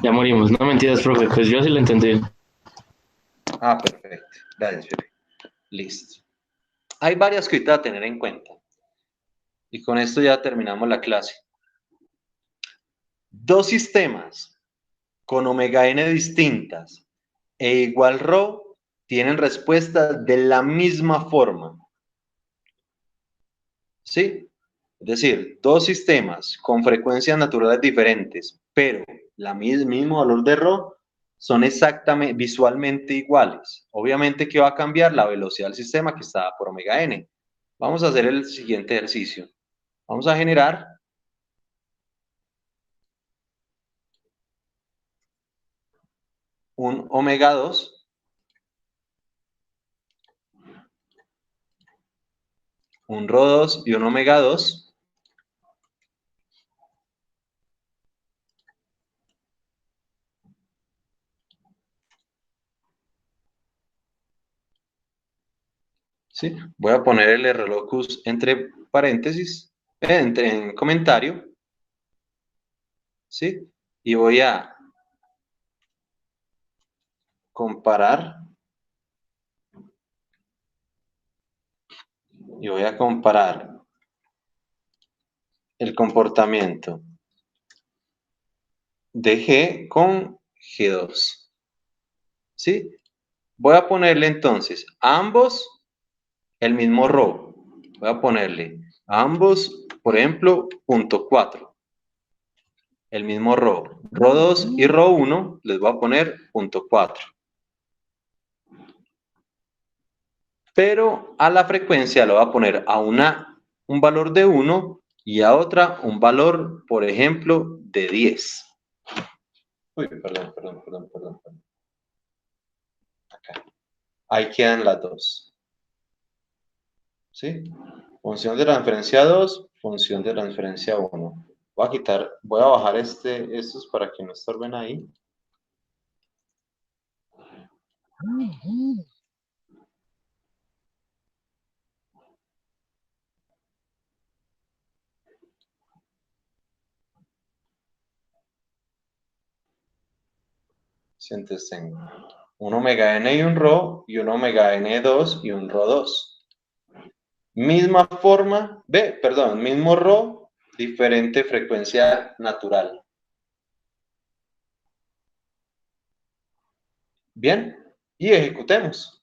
Ya morimos. No mentiras, profe, pues yo sí lo entendí. Ah, perfecto. Gracias, Pepe. Listo. Hay varias cositas a tener en cuenta. Y con esto ya terminamos la clase. Dos sistemas con omega n distintas e igual ρ tienen respuestas de la misma forma. ¿Sí? Es decir, dos sistemas con frecuencias naturales diferentes, pero el mismo valor de ρ son exactamente visualmente iguales. Obviamente, ¿qué va a cambiar? La velocidad del sistema que está por omega n. Vamos a hacer el siguiente ejercicio. Vamos a generar un omega 2, un ρ 2 y un omega 2. ¿Sí? Voy a poner el R-locus entre paréntesis, en comentario, ¿sí? Y voy a comparar, el comportamiento de G con G2, ¿sí? Voy a ponerle entonces a ambos el mismo ρ. Voy a ponerle a ambos, por ejemplo, 0.4. El mismo ρ. ρ2 y ρ1 les voy a poner 0.4. Pero a la frecuencia le voy a poner a una un valor de 1 y a otra un valor, por ejemplo, de 10. Uy, perdón. Acá. Ahí quedan las dos. ¿Sí? Función de transferencia 2, función de transferencia 1. Voy a bajar estos para que no estorben ahí. Entonces tengo un omega n y un ρ, y un omega n2 y un ρ2. Misma forma, mismo ρ, diferente frecuencia natural. Bien, y ejecutemos.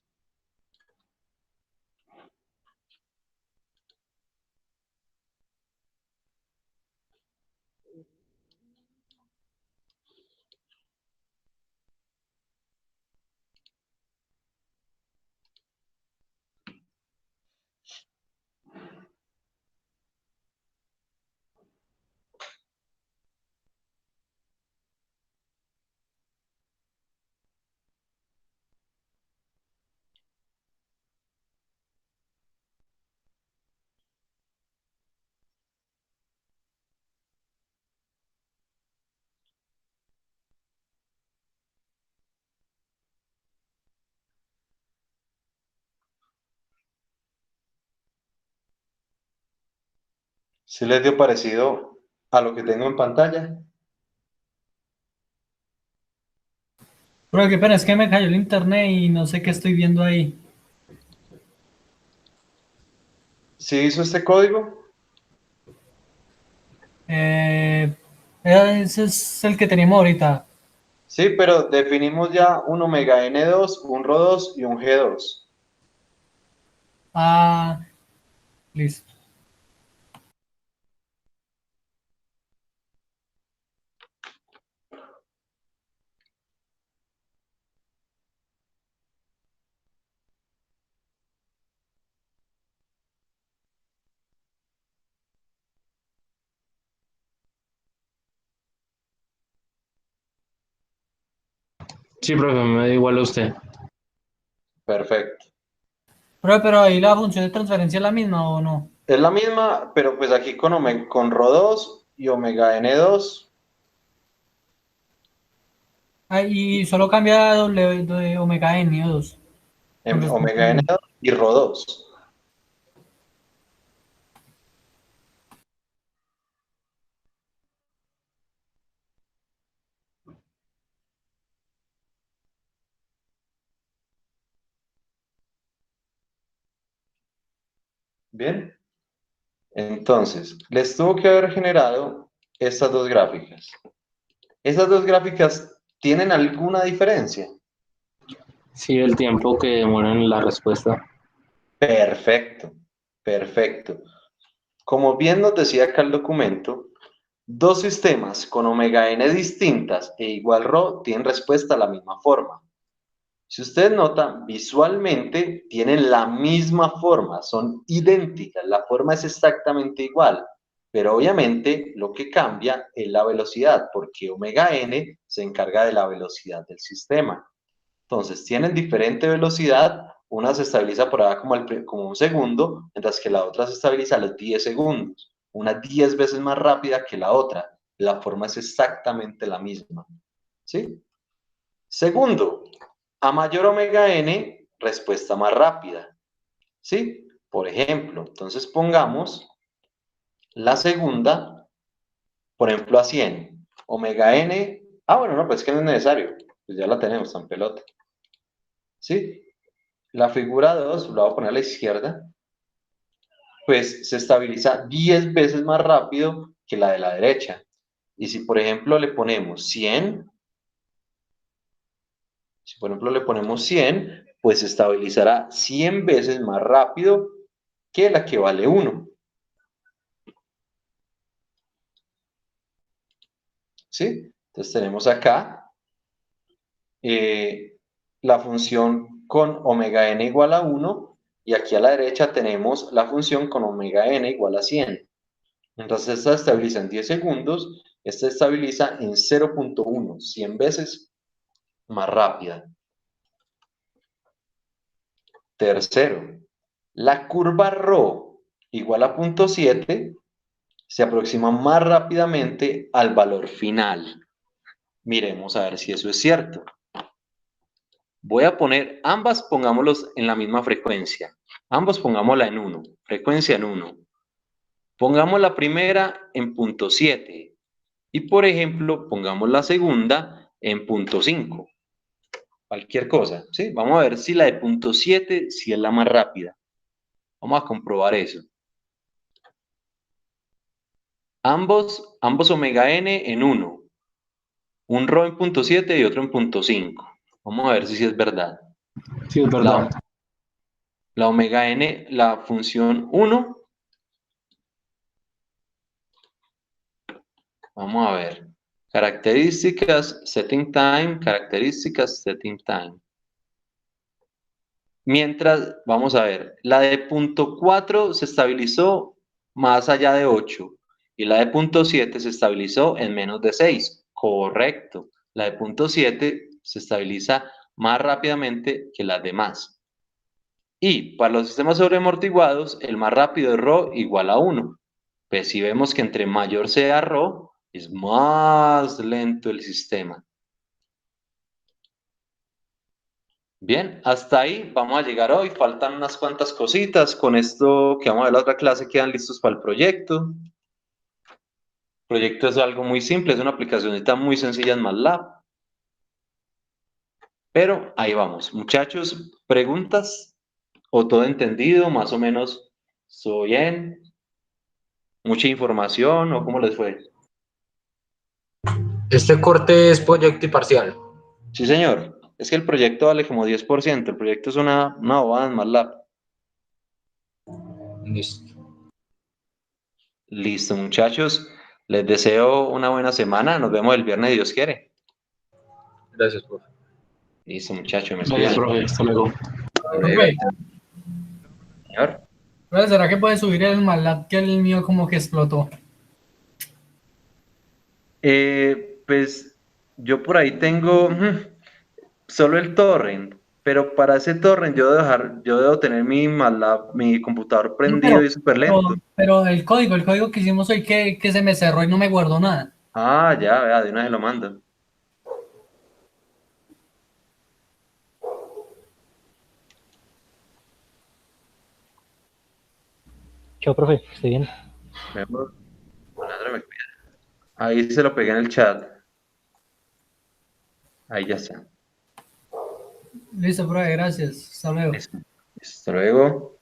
¿Sí les dio parecido a lo que tengo en pantalla? Pero qué pena, es que me cayó el internet y no sé qué estoy viendo ahí. ¿Sí hizo este código? Eh, ese es el que tenemos ahorita. Sí, pero definimos ya un omega N2, un Rho2 y un G2. Ah, listo. Sí, profe, me da igual a usted. Perfecto. Pero ahí la función de transferencia es la misma o no. Es la misma, pero pues aquí con Rho2 y omega N2. Ah, y solo cambia W de omega n o 2 con En respecto omega a N2 y Rho2. Bien. Entonces, les tuvo que haber generado estas dos gráficas. ¿Esas dos gráficas tienen alguna diferencia? Sí, el tiempo que demora en la respuesta. Perfecto, perfecto. Como bien nos decía acá el documento, dos sistemas con omega n distintas e igual ρ tienen respuesta a la misma forma. Si ustedes notan, visualmente tienen la misma forma, son idénticas, la forma es exactamente igual, pero obviamente lo que cambia es la velocidad, porque omega n se encarga de la velocidad del sistema. Entonces, tienen diferente velocidad, una se estabiliza por acá como un segundo, mientras que la otra se estabiliza a los 10 segundos, una 10 veces más rápida que la otra. La forma es exactamente la misma. ¿Sí? Segundo, a mayor omega n, respuesta más rápida. ¿Sí? Por ejemplo, entonces pongamos la segunda, por ejemplo, a 100. Omega n, bueno, no, pues es que no es necesario, pues ya la tenemos en pelota. ¿Sí? La figura 2, la voy a poner a la izquierda, pues se estabiliza 10 veces más rápido que la de la derecha. Y si, por ejemplo, le ponemos 100, si por ejemplo le ponemos 100, pues se estabilizará 100 veces más rápido que la que vale 1. ¿Sí? Entonces tenemos acá la función con omega n igual a 1 y aquí a la derecha tenemos la función con omega n igual a 100. Entonces esta estabiliza en 10 segundos, esta estabiliza en 0.1, 100 veces más rápida. Tercero, la curva ρ igual a 0.7 se aproxima más rápidamente al valor final. Miremos a ver si eso es cierto. Voy a poner, ambas pongámoslos en la misma frecuencia. Ambos pongámosla en 1, frecuencia en 1. Pongamos la primera en 0.7 y, por ejemplo, pongamos la segunda en 0.5. Cualquier cosa, ¿sí? Vamos a ver si la de 0.7 si es la más rápida. Vamos a comprobar eso. Ambos omega n en 1. Un ρ en 0.7 y otro en 0.5. Vamos a ver si es verdad. Sí, es verdad. La omega n, la función 1. Vamos a ver. Características, setting time, características, setting time. Mientras, vamos a ver, la de 0.4 se estabilizó más allá de 8 y la de 0.7 se estabilizó en menos de 6. Correcto. La de 0.7 se estabiliza más rápidamente que las demás. Y para los sistemas sobreamortiguados, el más rápido es ρ igual a 1. Pues si vemos que entre mayor sea ρ, es más lento el sistema. Bien, hasta ahí vamos a llegar hoy. Faltan unas cuantas cositas. Con esto que vamos a ver la otra clase quedan listos para el proyecto. proyecto es algo muy simple, es una aplicación muy sencilla en MATLAB. Pero ahí vamos. Muchachos, ¿preguntas? ¿O todo entendido? Más o menos, ¿estuvo bien? ¿Mucha información o cómo les fue? Este corte es proyecto y parcial. Sí, señor. Es que el proyecto vale como 10%. El proyecto es una bobada en MATLAB. Listo. Listo, muchachos. Les deseo una buena semana. Nos vemos el viernes, Dios quiere. Gracias, profe. Listo, muchachos. Me Gracias, cuidan. profe. Hasta luego. Profe, Señor. profe, ¿será que puede subir el MATLAB que el mío como que explotó? Pues yo por ahí tengo solo el torrent, pero para ese torrent yo debo tener mi computador No, prendido y súper lento. pero el código que hicimos hoy que se me cerró y no me guardó nada. Ah, ya, vea, de una vez lo mando. Chao, profe, que esté bien. Vemos. Alejandro, me cuida. Ahí se lo pegué en el chat. Ahí ya está. Listo, profe, gracias. Hasta luego. Listo. Hasta luego.